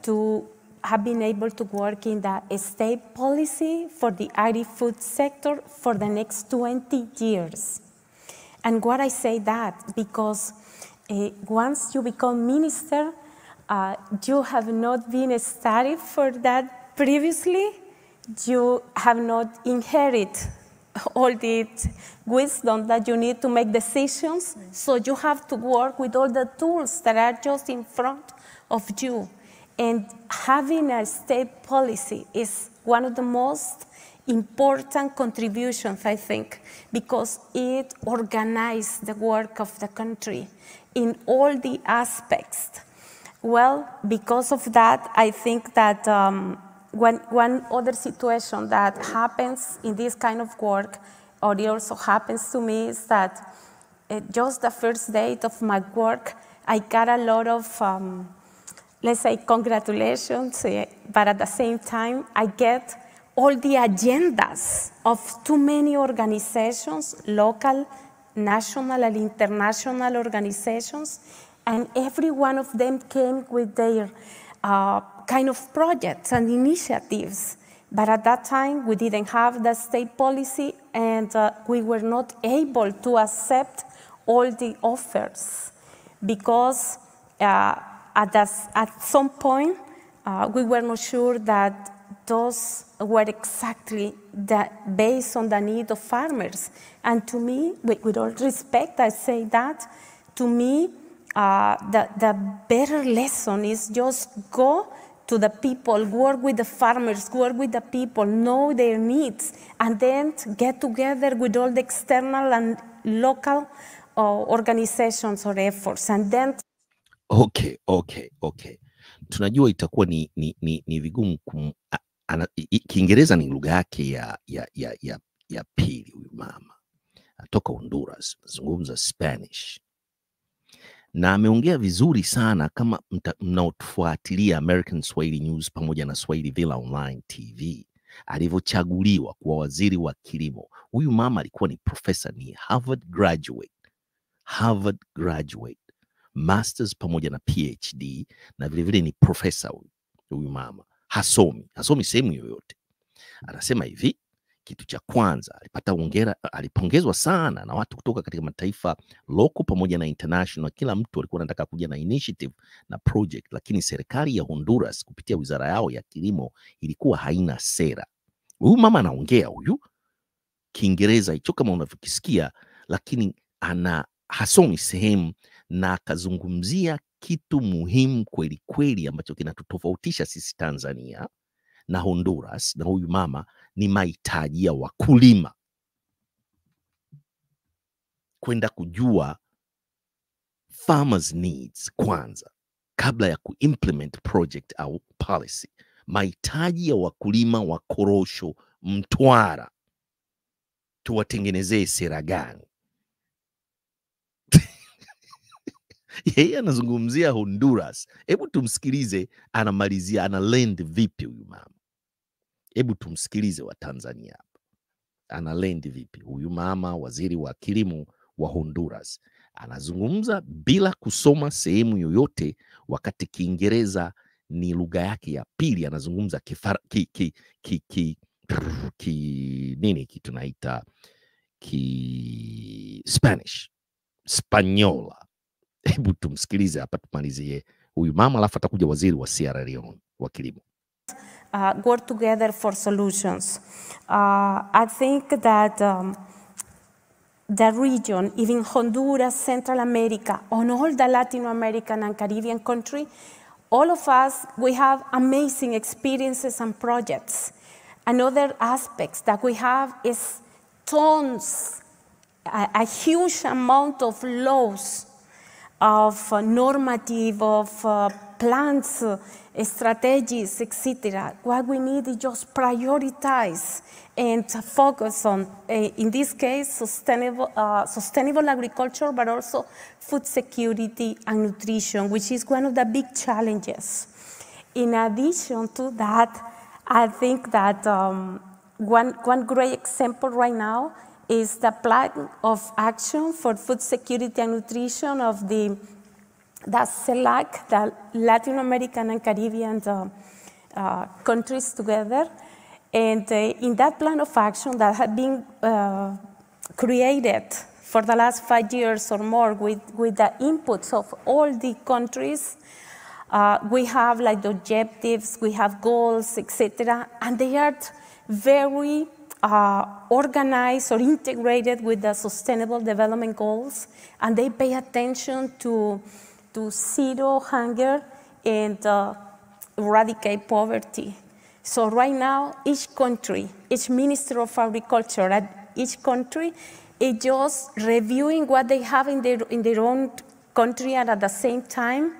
to have been able to work in the state policy for the agri-food sector for the next 20 years. And why I say that? Because once you become minister, you have not been studied for that previously. You have not inherited all the wisdom that you need to make decisions. So you have to work with all the tools that are just in front of you. And having a state policy is one of the most important contributions, I think, because it organizes the work of the country in all the aspects. Well, because of that, I think that one other situation that happens in this kind of work, or it also happens to me, is that just the first day of my work, I got a lot of, let's say, congratulations, but at the same time, I get all the agendas of too many organizations, local, national, and international organizations, and every one of them came with their kind of projects and initiatives. But at that time, we didn't have the state policy, and we were not able to accept all the offers because at some point, we were not sure that those were exactly based on the need of farmers. And to me, with all respect, I say that, to me, the better lesson is just go to the people, work with the farmers, work with the people, know their needs, and then get together with all the external and local organizations or efforts. And then
Okay. Tunajua itakuwa ni vigumu Kiingereza ni lugha yake ya pili. Huyu mama anatoka Honduras, anazungumza Spanish na ameongea vizuri sana. Kama mnaotufuatilia American Swahili News pamoja na Swahili Villa Online TV, alivyochaguliwa kuwa waziri wa kilimo. Huyu mama alikuwa ni professor, ni Harvard graduate, masters pamoja na PhD, na vile vile ni professor. Huyu mama hasomi sehemu yoyote. Anasema hivi, kitu cha kwanza alipongezwa sana na watu kutoka katika mataifa local pamoja na international. Kila mtu alikuwa anataka kuja na initiative na project, lakini serikali ya Honduras kupitia wizara yao ya kilimo ilikuwa haina sera. Huyu mama anaongea Kiingereza hicho kama unavyokisikia, lakini hasomi sehemu, na akazungumzia kitu muhimu kweli kweli ambacho kinatutofautisha sisi Tanzania na Honduras na huyu mama, ni mahitaji ya wakulima. Kwenda kujua farmers needs kwanza kabla ya kuimplement project au policy. Mahitaji ya wakulima wa korosho Mtwara, tuwatengenezee sera gani? Yeye anazungumzia Honduras. Hebu tumsikilize, anamalizia, analend vipi huyu mama. Hebu tumsikilize wa Tanzania hapa. Analend vipi huyu mama, waziri wa kilimo wa Honduras. Anazungumza bila kusoma sehemu yoyote, wakati Kiingereza ni lugha yake ya pili. Anazungumza tunaita Spanish, Spanyola. Hebu tumsikilize hapa, tumalizie huyu mama, alafu atakuja waziri wa Sierra Leone wa kilimo.
work together for solutions. I think that the region, even Honduras, Central America, on all the Latin American and Caribbean countries, all of us, we have amazing experiences and projects. Another aspect that we have is tons, a huge amount of laws, of normative, of plans, strategies, etc. What we need is just prioritize and focus on, in this case, sustainable agriculture, but also food security and nutrition, which is one of the big challenges. In addition to that, I think that one great example right now is the plan of action for food security and nutrition of the CELAC, the Latin American and Caribbean countries together. And in that plan of action that had been created for the last 5 years or more with the inputs of all the countries, we have like the objectives, we have goals, etc. And they are very organized or integrated with the Sustainable Development Goals. And they pay attention to zero hunger and eradicate poverty. So right now, each country, each Minister of Agriculture at each country is just reviewing what they have in their own country, and at the same time,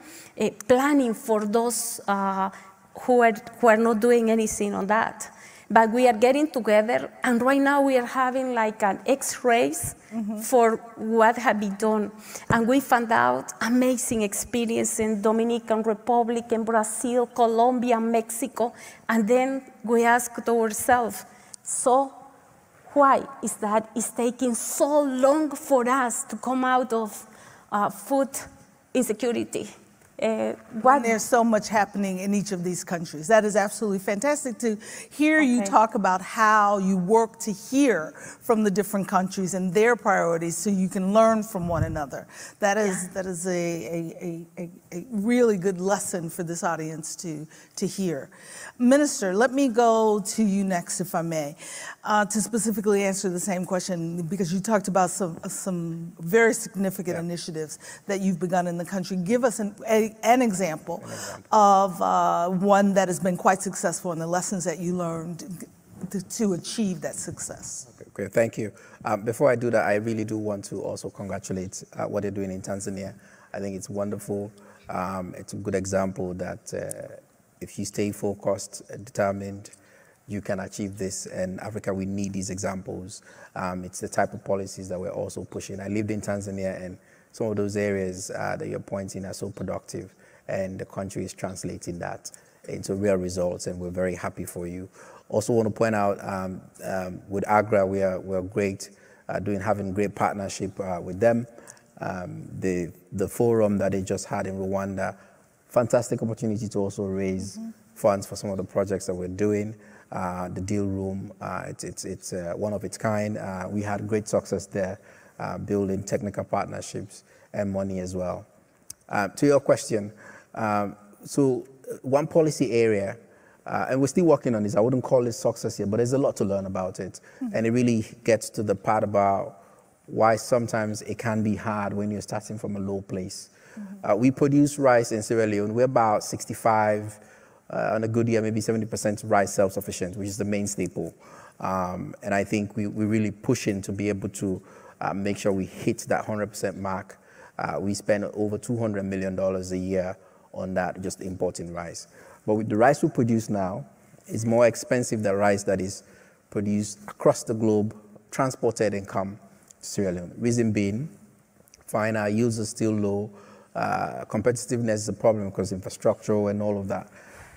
planning for those who are not doing anything on that. But we are getting together, and right now we are having like an X-rays for what have been done. And we found out amazing experience in Dominican Republic, in Brazil, Colombia, Mexico. And then we asked ourselves, so why is that it's taking so long for us to come out of food insecurity?
There's so much happening in each of these countries. That is absolutely fantastic to hear you talk about how you work to hear from the different countries and their priorities so you can learn from one another. That is a really good lesson for this audience to hear. Minister, let me go to you next, if I may, to specifically answer the same question, because you talked about some very significant initiatives that you've begun in the country. Give us an example of one that has been quite successful and the lessons that you learned to achieve that success.
Okay, great, thank you. Before I do that, I really do want to also congratulate what they're doing in Tanzania. I think it's wonderful. It's a good example that if you stay focused, determined, you can achieve this. And Africa, we need these examples. It's the type of policies that we're also pushing. I lived in Tanzania, and some of those areas that you're pointing are so productive, and the country is translating that into real results, and we're very happy for you. Also want to point out with AGRA, we're great, having great partnership with them. The forum that they just had in Rwanda, fantastic opportunity to also raise funds for some of the projects that we're doing. The deal room, it's one of its kind. We had great success there, building technical partnerships and money as well. To your question, so one policy area, and we're still working on this, I wouldn't call it success yet, but there's a lot to learn about it. And it really gets to the part about why sometimes it can be hard when you're starting from a low place. We produce rice in Sierra Leone. We're about 65, on a good year, maybe 70% rice self-sufficient, which is the main staple. And I think we're really pushing to be able to make sure we hit that 100% mark. We spend over $200 million a year on that, just importing rice. But with the rice we produce now, it's more expensive than rice that is produced across the globe, transported and come to Sierra Leone. Reason being, fine, our yields are still low. Competitiveness is a problem because infrastructure and all of that.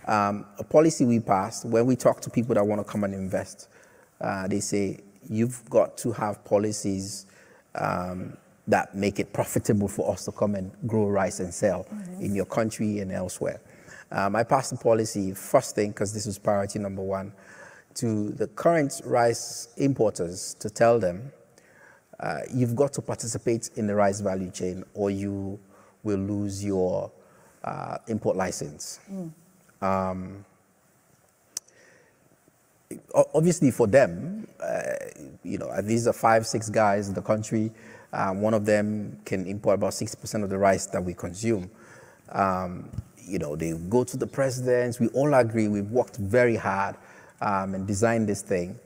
A policy we passed, when we talk to people that want to come and invest, they say, you've got to have policies that make it profitable for us to come and grow rice and sell in your country and elsewhere. I passed the policy, first thing, because this was priority number one, to the current rice importers to tell them, you've got to participate in the rice value chain or you will lose your import license. obviously for them, these are 5-6 guys in the country. One of them can import about 60% of the rice that we consume. They go to the presidents. We all agree we've worked very hard and designed this thing,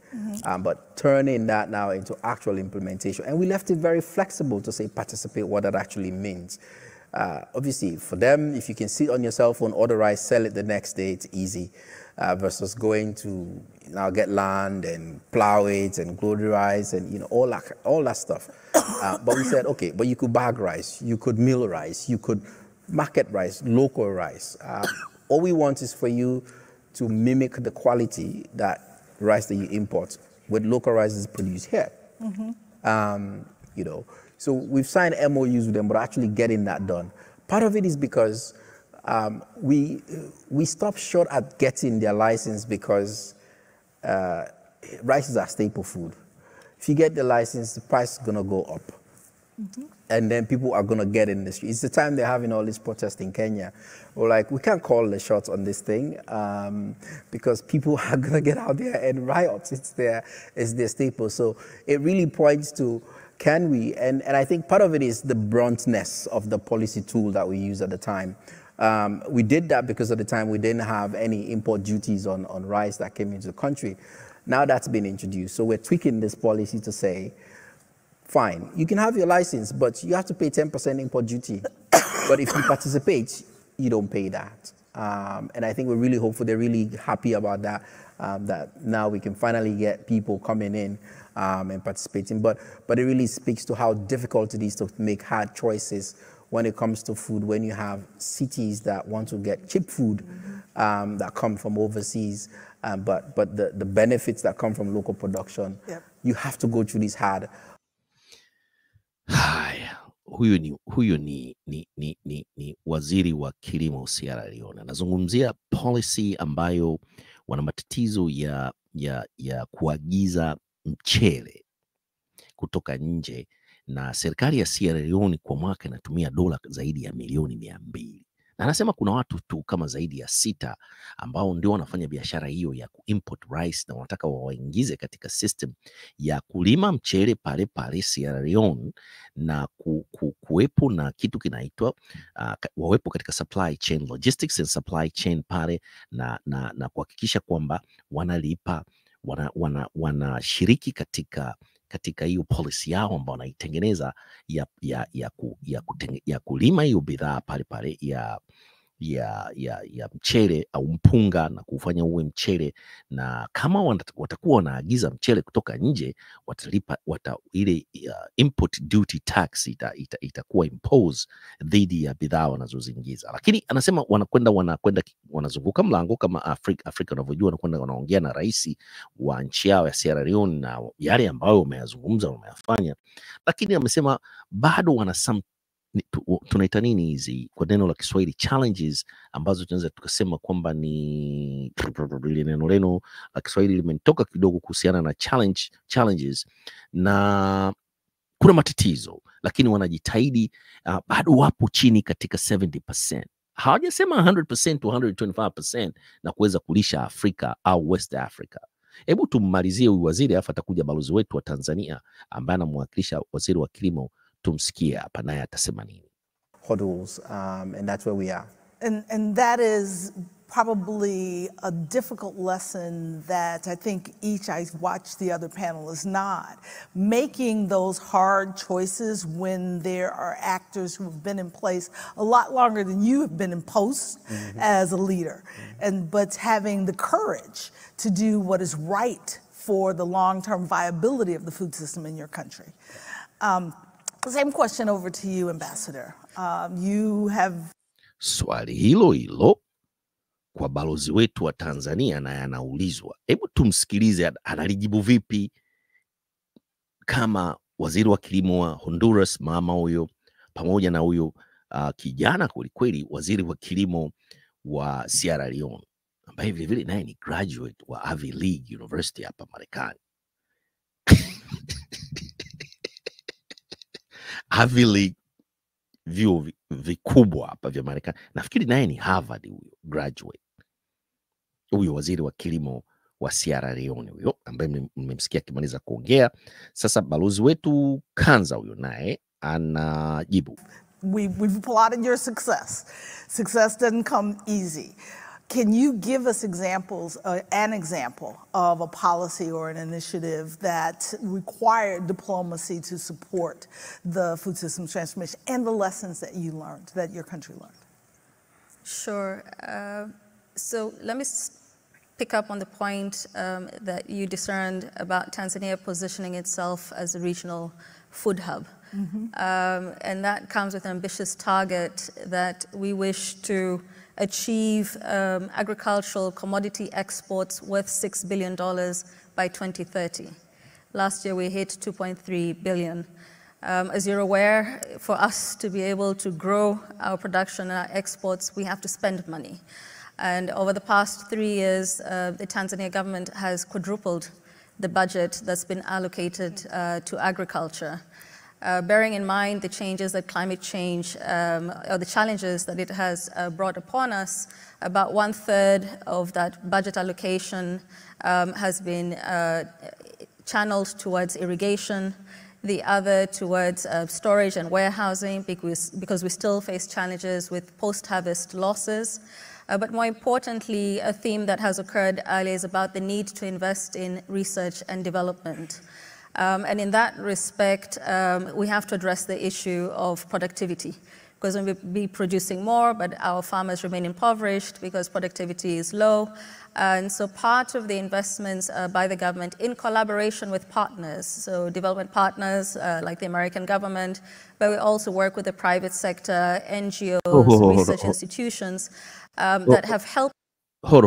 but turning that now into actual implementation. And we left it very flexible to say participate, what that actually means. Obviously, for them, if you can sit on your cell phone, order rice, sell it the next day, it's easy, versus going to now get land and plow it and grow the rice and all that stuff. But we said, okay, but you could bag rice, you could mill rice, you could market rice, local rice. All we want is for you to mimic the quality that rice that you import with local rice is produced here. So we've signed MOUs with them, but actually getting that done. Part of it is because we stopped short at getting their license because rice is our staple food. If you get the license, the price is going to go up. And then people are going to get in the street. It's the time they're having all this protest in Kenya. We're like, we can't call the shots on this thing because people are going to get out there and riot. It's their staple. So it really points to, can we? And I think part of it is the bluntness of the policy tool that we used at the time. We did that because at the time we didn't have any import duties on rice that came into the country. Now that's been introduced. So we're tweaking this policy to say, fine, you can have your license, but you have to pay 10% import duty. But if you participate, you don't pay that. And I think we're really hopeful, they're really happy about that, that now we can finally get people coming in and participating. But it really speaks to how difficult it is to make hard choices when it comes to food, when you have cities that want to get cheap food that come from overseas, but the benefits that come from local production, you have to go through this hard.
Haya, huyu ni waziri wa kilimo Sierra Leone. Anazungumzia policy ambayo wana matatizo ya kuagiza mchele kutoka nje, na serikali ya Sierra Leone kwa mwaka inatumia dola zaidi ya milioni 200. Na anasema kuna watu tu kama zaidi ya 6 ambao ndio wanafanya biashara hiyo ya import rice, na wanataka waingize katika system ya kulima mchele pale pale Sierra Leone na kuwepo na kitu kinaitwa wawepo katika supply chain, logistics and supply chain pale, na kuhakikisha kwamba wanalipa, wanashiriki katika hiyo policy yao ambao wanaitengeneza ya kulima hiyo bidhaa pale pale ya mchele au mpunga na kufanya uwe mchele. Na kama watakuwa wanaagiza mchele kutoka nje, watalipa ile import duty tax itakuwa impose dhidi ya bidhaa wanazoziingiza. Lakini anasema wanazunguka mlango kama Afrika unavyojua, wanakwenda wanaongea na rais wa nchi yao ya Sierra Leone na yale ambayo wameyazungumza wameyafanya, lakini amesema bado wana tunaita nini hizi kwa neno la Kiswahili, challenges ambazo tunaweza tukasema kwamba ni neno la Kiswahili limetoka kidogo kuhusiana na challenges, na kuna matatizo, lakini wanajitahidi, bado wapo chini katika 70%. Hawajasema 100% to 125% na kuweza kulisha Afrika au West Africa. Hebu tummalizie huyu waziri, afa atakuja balozi wetu wa Tanzania ambaye anamwakilisha waziri wa kilimo. Tumsikie hapa naye atasema nini.
Hurdles, and that's where we are.
And that is probably a difficult lesson that I think I watched the other panelists nod. Making those hard choices when there are actors who have been in place a lot longer than you have been in post as a leader. But having the courage to do what is right for the long-term viability of the food system in your country. Same question over to you, Ambassador. You have...
Swali hilo kwa balozi wetu wa Tanzania na anaulizwa. Hebu tumsikilize analijibu vipi kama waziri wa kilimo wa Honduras, mama huyo, pamoja na huyo kijana kweli waziri wa kilimo wa Sierra Leone, ambaye vile vile naye ni graduate wa Ivy League University hapa Marekani. Ivy League vyuo vikubwa hapa vya Marekani. Nafikiri naye ni Harvard huyo graduate. Huyo waziri wa kilimo wa Sierra Leone huyo ambaye mmemsikia akimaliza kuongea. Sasa balozi wetu Kanza huyo naye anajibu.
We've applauded your success. Success doesn't come easy. Can you give us examples, an example of a policy or an initiative that required diplomacy to support the food systems transformation and the lessons that you learned, that your country learned?
Sure. So let me pick up on the point that you discerned about Tanzania positioning itself as a regional food hub. And that comes with an ambitious target that we wish to achieve agricultural commodity exports worth $6 billion by 2030. Last year we hit 2.3 billion. As you're aware, for us to be able to grow our production and our exports, we have to spend money. And over the past 3 years, the Tanzania government has quadrupled the budget that's been allocated to agriculture. Bearing in mind the changes that climate change, or the challenges that it has brought upon us, about 1/3 of that budget allocation has been channeled towards irrigation, the other towards storage and warehousing, because we still face challenges with post-harvest losses. But more importantly, a theme that has occurred earlier is about the need to invest in research and development. And in that respect, we have to address the issue of productivity, because we will be producing more, but our farmers remain impoverished because productivity is low. And so part of the investments by the government in collaboration with partners, so development partners like the American government, but we also work with the private sector, NGOs, research institutions that have helped.
Hold.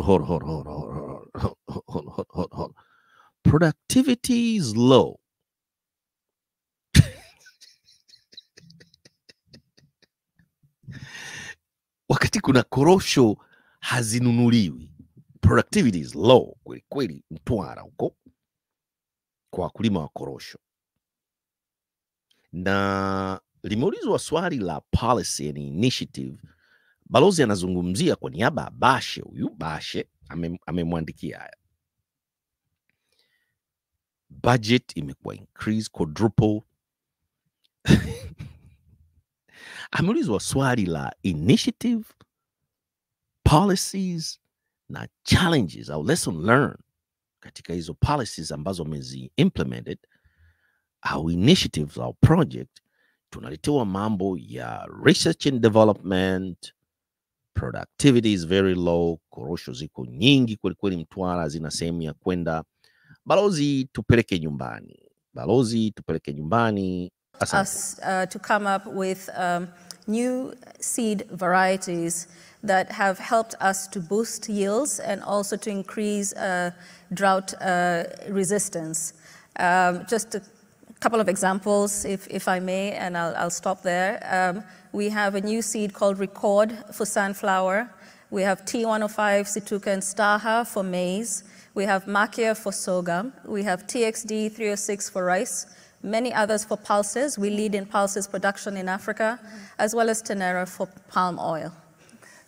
Productivity is low. Wakati kuna korosho hazinunuliwi. Productivity is low. Kweli Mtwara huko kwa wakulima wa korosho. Na limeulizwa swali la policy and initiative. Balozi anazungumzia kwa niaba ya Bashe, huyu Bashe amemwandikia haya. Budget imekuwa increase quadruple. Ameulizwa swali la initiative, policies na challenges au lesson learned katika hizo policies ambazo mezi implemented au initiatives au project. Tunaletewa mambo ya research and development, productivity is very low, korosho ziko nyingi kweli Mtwara, zina sehemu ya kwenda. Balozi tupeleke nyumbani.
Us to come up with new seed varieties that have helped us to boost yields and also to increase drought resistance. Just a couple of examples, if I may, and I'll stop there. We have a new seed called Record for sunflower. We have T105 Situka and Staha for maize. We have Makia for sorghum. We have TXD 306 for rice. Many others for pulses. We lead in pulses production in Africa, as well as Tenera for palm oil.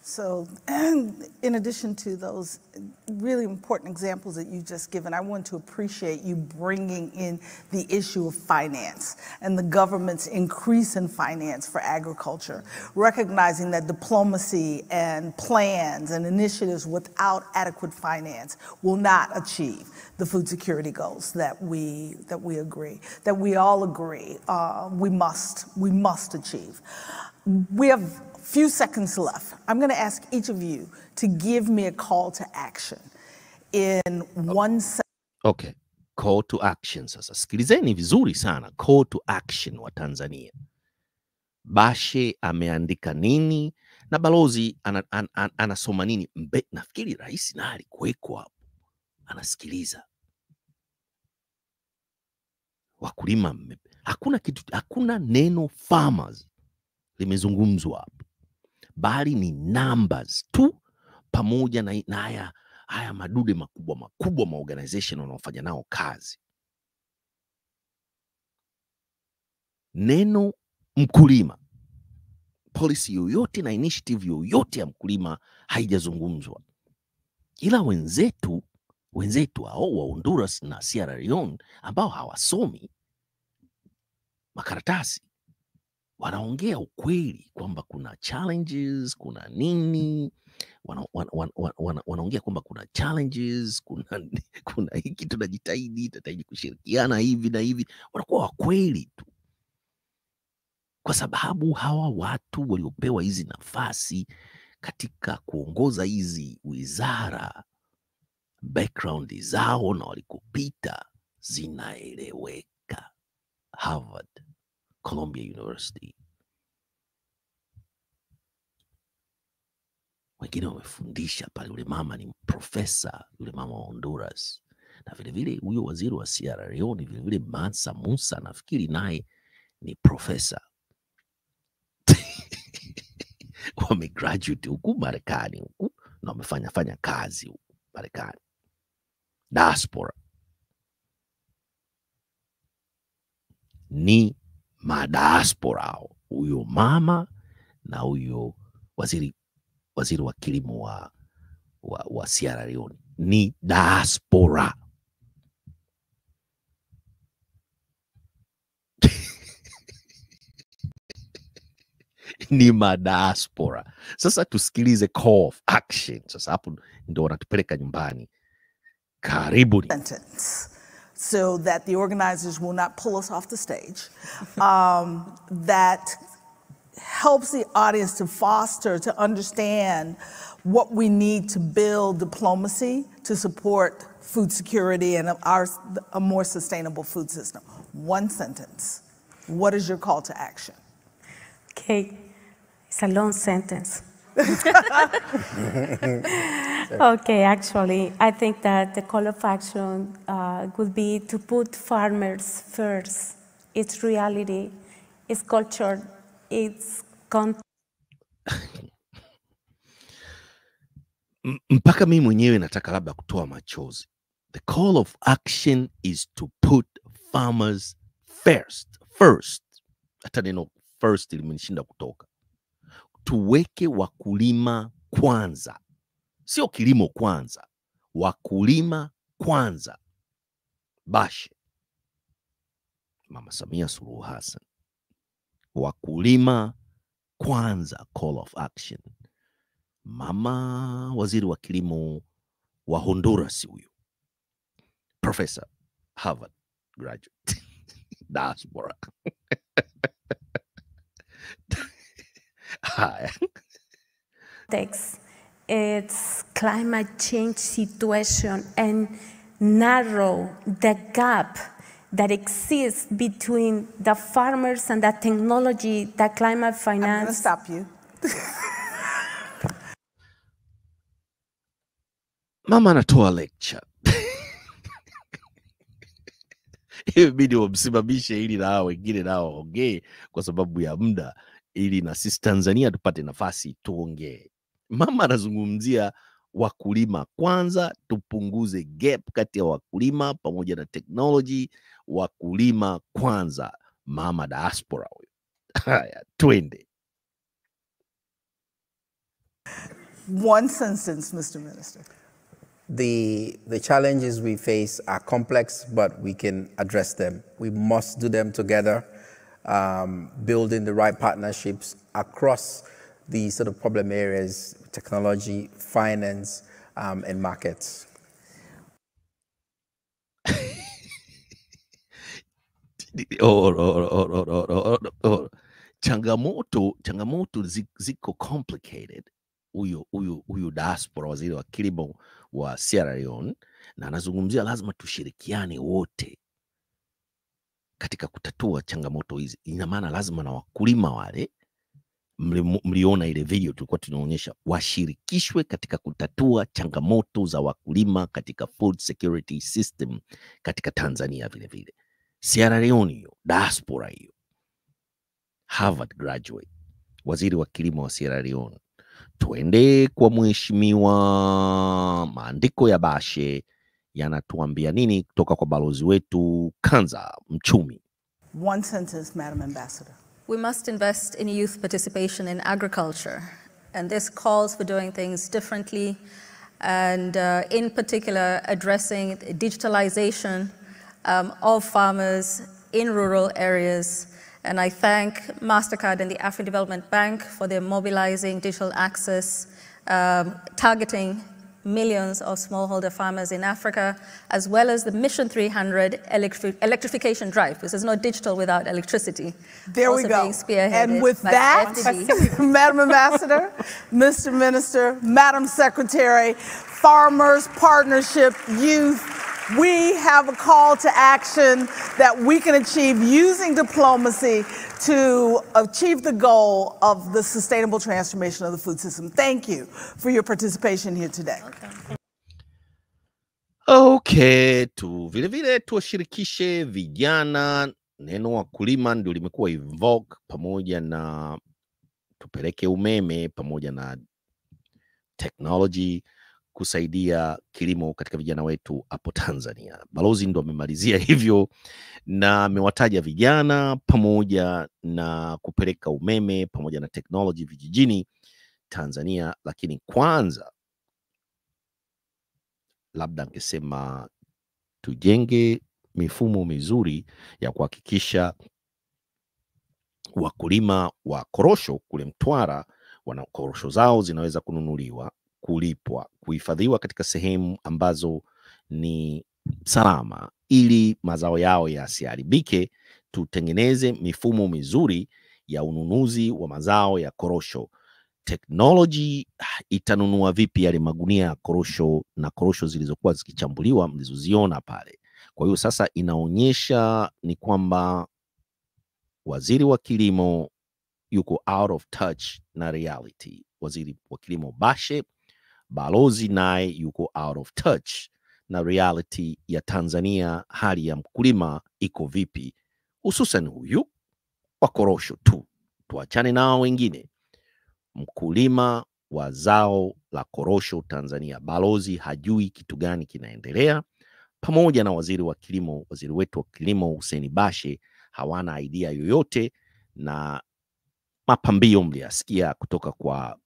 So, in addition to those really important examples that you've just given, I want to appreciate you bringing in the issue of finance and the government's increase in finance for agriculture, recognizing that diplomacy and plans and initiatives without adequate finance will not achieve the food security goals that we all agree we must achieve. We have few seconds left. I'm going to ask each of you to give me a call to action in 1 second.
Okay, call to action sasa. Sikilizeni vizuri sana. Call to action wa Tanzania. Bashe ameandika nini na balozi anasoma nini? Nafikiri rais na alikuweko hapo. Anasikiliza. Wakulima hakuna neno farmers limezungumzwa hapo, bali ni numbers tu pamoja na haya madude makubwa ma organization wanaofanya nao kazi. Neno mkulima, policy yoyote na initiative yoyote ya mkulima haijazungumzwa, ila wenzetu wenzetu hao wa Honduras na Sierra Leone ambao hawasomi makaratasi wanaongea ukweli kwamba kuna challenges, kuna nini, wanaongea kwamba kuna challenges, kuna hiki, tunajitahidi kushirikiana hivi na hivi, wanakuwa wakweli tu, kwa sababu hawa watu waliopewa hizi nafasi katika kuongoza hizi wizara, background zao na walikopita zinaeleweka. Harvard, Columbia University, wengine wamefundisha pale. Yule mama ni profesa, yule mama wa Honduras, na vile vile huyo waziri wa Sierra Leone vile vile Mansa Musa, nafikiri naye ni profesa. Wamegraduate huku Marekani huku na wamefanya kazi huku Marekani. Diaspora ni madiaspora, huyo mama na huyo waziri wa kilimo wa Sierra Leone ni diaspora. Ni madiaspora. Sasa tusikilize call of action. Sasa hapo ndo wanatupeleka nyumbani. Karibuni.
So that the organizers will not pull us off the stage, that helps the audience to foster, to understand what we need to build diplomacy to support food security and a more sustainable food system. One sentence. What is your call to action?
Okay, it's a long sentence. Okay, actually, I think that the call of action would be to put farmers first. It's reality, it's culture, it's content.
Mpaka mimi mwenyewe nataka labda kutoa machozi. The call of action is to put farmers first. Hata neno first limenishinda kutoka. Tuweke wakulima kwanza. Sio kilimo kwanza. Wakulima kwanza. Bashe. Mama Samia Suluhu Hassan. Wakulima kwanza, call of action. Mama waziri wa kilimo wa Honduras huyo. Professor, Harvard graduate. Diaspora.
It's climate change situation and narrow the gap that exists between the farmers and the technology, the climate finance.
I'm going to stop you.
Mama anatoa lecture. Ibidi wamsimamishe ili na hao wengine nao waongee kwa sababu ya muda, ili na sisi Tanzania tupate nafasi tuongee. Mama anazungumzia wakulima kwanza, tupunguze gap kati ya wakulima pamoja na technology. Wakulima kwanza, mama diaspora huyo. Haya, twende.
One sentence, Mr. Minister.
The challenges we face are complex, but we can address them. We must do them together, building the right partnerships across the sort of problem areas, technology, finance, and markets.
Changamoto ziko complicated. Huyu diaspora, waziri wa kilimo wa Sierra Leone, na anazungumzia lazima tushirikiane wote katika kutatua changamoto hizi. Ina maana lazima na wakulima wale, mliona ile video tulikuwa tunaonyesha, washirikishwe katika kutatua changamoto za wakulima katika food security system katika Tanzania vile vile. Sierra Leone hiyo, diaspora hiyo. Harvard graduate, waziri wa kilimo wa Sierra Leone. Tuende kwa mheshimiwa, maandiko ya Bashe yanatuambia nini kutoka kwa balozi wetu Kanza Mchumi?
One sentence, Madam Ambassador.
We must invest in youth participation in agriculture, and this calls for doing things differently, and in particular addressing digitalization of farmers in rural areas. And I thank MasterCard and the African Development Bank for their mobilizing digital access, targeting millions of smallholder farmers in Africa, as well as the Mission 300 electrification drive, because there's no digital without electricity.
There we go. And with that, Madam Ambassador, Mr. Minister, Madam Secretary, farmers, partnership, youth, we have a call to action that we can achieve using diplomacy to achieve the goal of the sustainable transformation of the food system. Thank you for your participation here today.
Okay, vile tuwashirikishe vijana. Neno wakulima ndio limekuwa evoke, pamoja na tupeleke umeme, pamoja na technology kusaidia kilimo katika vijana wetu hapo Tanzania. Balozi ndo amemalizia hivyo, na amewataja vijana pamoja na kupeleka umeme pamoja na technology vijijini Tanzania. Lakini kwanza labda ningesema tujenge mifumo mizuri ya kuhakikisha wakulima wa korosho kule Mtwara wana korosho zao zinaweza kununuliwa, kulipwa, kuhifadhiwa katika sehemu ambazo ni salama ili mazao yao yasiharibike. Tutengeneze mifumo mizuri ya ununuzi wa mazao ya korosho. Technology itanunua vipi yale magunia ya korosho na korosho zilizokuwa zikichambuliwa mlizoziona pale? Kwa hiyo sasa inaonyesha ni kwamba waziri wa kilimo yuko out of touch na reality. Waziri wa kilimo Bashe, balozi naye yuko out of touch na reality ya Tanzania. Hali ya mkulima iko vipi, hususan huyu wa korosho tu, tuachane nao wengine. Mkulima wa zao la korosho Tanzania, balozi hajui kitu gani kinaendelea, pamoja na waziri wa kilimo, waziri wetu wa kilimo Hussein Bashe, hawana idea yoyote. Na mapambio mliasikia kutoka kwa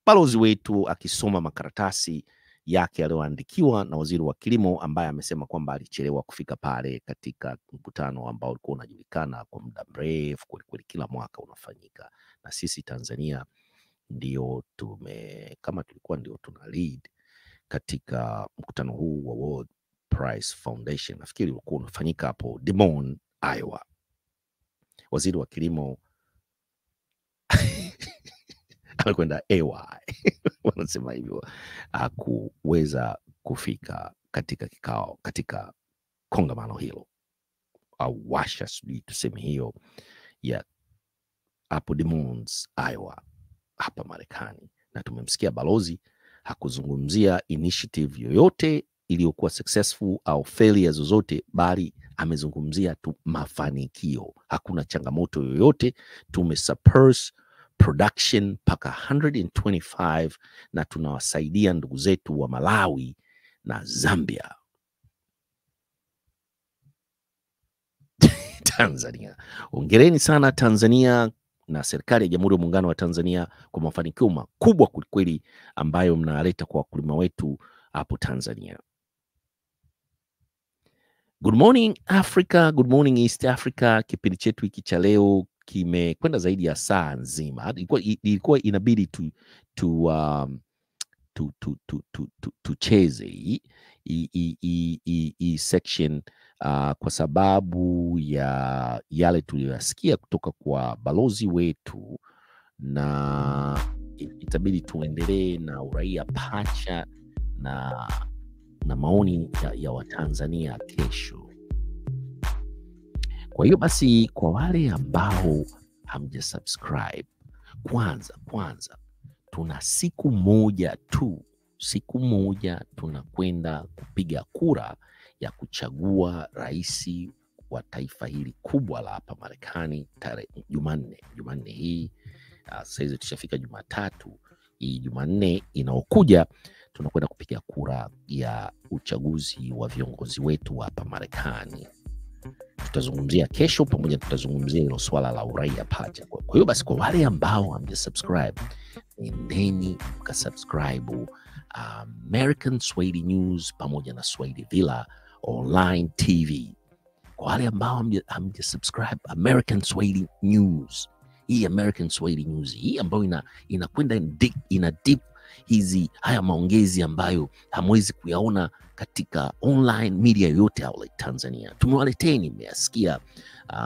balozi wetu akisoma makaratasi yake aliyoandikiwa na waziri wa kilimo, ambaye amesema kwamba alichelewa kufika pale katika mkutano ambao ulikuwa unajulikana kwa muda mrefu kweli, kila mwaka unafanyika. Na sisi Tanzania ndio kama tulikuwa ndio tuna lead katika mkutano huu wa World Price Foundation. Nafikiri ulikuwa unafanyika hapo Des Moines, Iowa. Waziri wa kilimo alikwenda AY wanasema hivyo, hakuweza kufika katika kikao, katika kongamano hilo au washa, sijui tuseme hiyo, ya hapo Des Moines, Iowa, hapa Marekani. Na tumemsikia balozi hakuzungumzia initiative yoyote iliyokuwa successful au failure zozote, bali amezungumzia tu mafanikio. Hakuna changamoto yoyote. Tumesuppress production paka 125 na tunawasaidia ndugu zetu wa Malawi na Zambia. Tanzania, hongereni sana Tanzania na serikali ya Jamhuri ya Muungano wa Tanzania kwa mafanikio makubwa kweli ambayo mnaleta kwa wakulima wetu hapo Tanzania. Good morning Africa, good morning East Africa. Kipindi chetu hiki cha leo kimekwenda zaidi ya saa nzima. Ilikuwa inabidi tucheze hii section kwa sababu ya yale tuliyosikia kutoka kwa balozi wetu, na itabidi tuendelee na uraia pacha na maoni ya Watanzania kesho. Kwa hiyo basi, kwa wale ambao hamjasubscribe, kwanza tuna siku moja tunakwenda kupiga kura ya kuchagua rais wa taifa hili kubwa la hapa Marekani tarehe Jumanne hii. Sasa hizi tushafika Jumatatu. Hii Jumanne inaokuja tunakwenda kupiga kura ya uchaguzi wa viongozi wetu hapa Marekani. tutazungumzia kesho, pamoja tutazungumzia hilo swala la uraia pacha. Kwa hiyo basi, kwa wale ambao hamjasubscribe, nendeni mkasubscribe American Swahili News pamoja na Swahili Villa Online TV. Kwa wale ambao hamjasubscribe American Swahili News, hii American Swahili News hii ambayo inakwenda ina deep haya maongezi ambayo hamwezi kuyaona katika online media yote outlet Tanzania. Tumewaleteni, mmeyasikia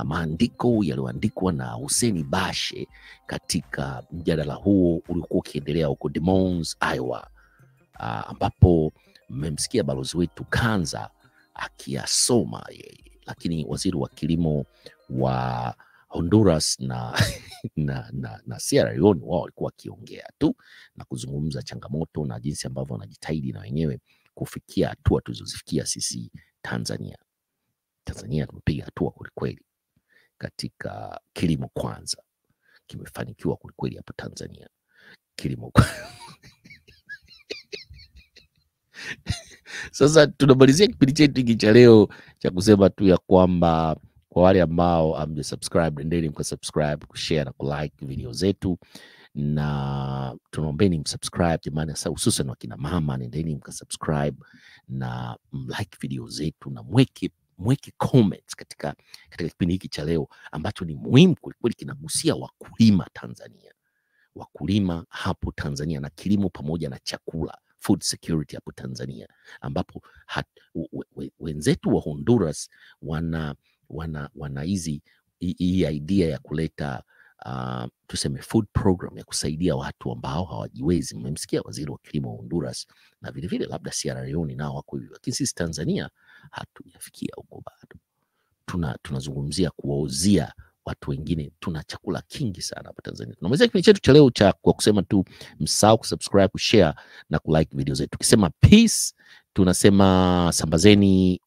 maandiko yaliyoandikwa na Hussein Bashe katika mjadala huo uliokuwa ukiendelea huko Des Moines, Iowa, ambapo mmemsikia balozi wetu Kanza akiyasoma yeye, lakini waziri wa kilimo wa Honduras na Sierra Leone wao walikuwa wakiongea tu na kuzungumza changamoto na jinsi ambavyo wanajitahidi na wenyewe kufikia hatua tulizozifikia sisi Tanzania. Tanzania tumepiga hatua kweli katika kilimo kwanza. Kimefanikiwa kweli hapo Tanzania. Kilimo. Sasa tunamalizia kipindi chetu hiki cha leo cha kusema tu ya kwamba kwa wale ambao hamjasubscribe, endeni mkasubscribe, kushare na kulike video zetu, na tunaombeni msubscribe jamani, hasa hususan wakina mama, endeni mkasubscribe na like video zetu, na mweke comments katika kipindi hiki cha leo ambacho ni muhimu kweli, kinagusia wakulima Tanzania, wakulima hapo Tanzania, na kilimo pamoja na chakula, food security hapo Tanzania, ambapo wenzetu wa Honduras wana hii idea ya kuleta tuseme food program ya kusaidia watu ambao hawajiwezi. Mmemsikia waziri wa kilimo wa Honduras, na vile vile labda Sierra Leone nao wako hivyo, lakini sisi Tanzania hatujafikia huko bado. Tunazungumzia kuwauzia watu wengine, tuna chakula kingi sana hapa Tanzania. Tunamalizia kipindi chetu cha leo kwa kusema tu msahau kusubscribe, kushare na kulike video zetu. Tukisema peace, tunasema sambazeni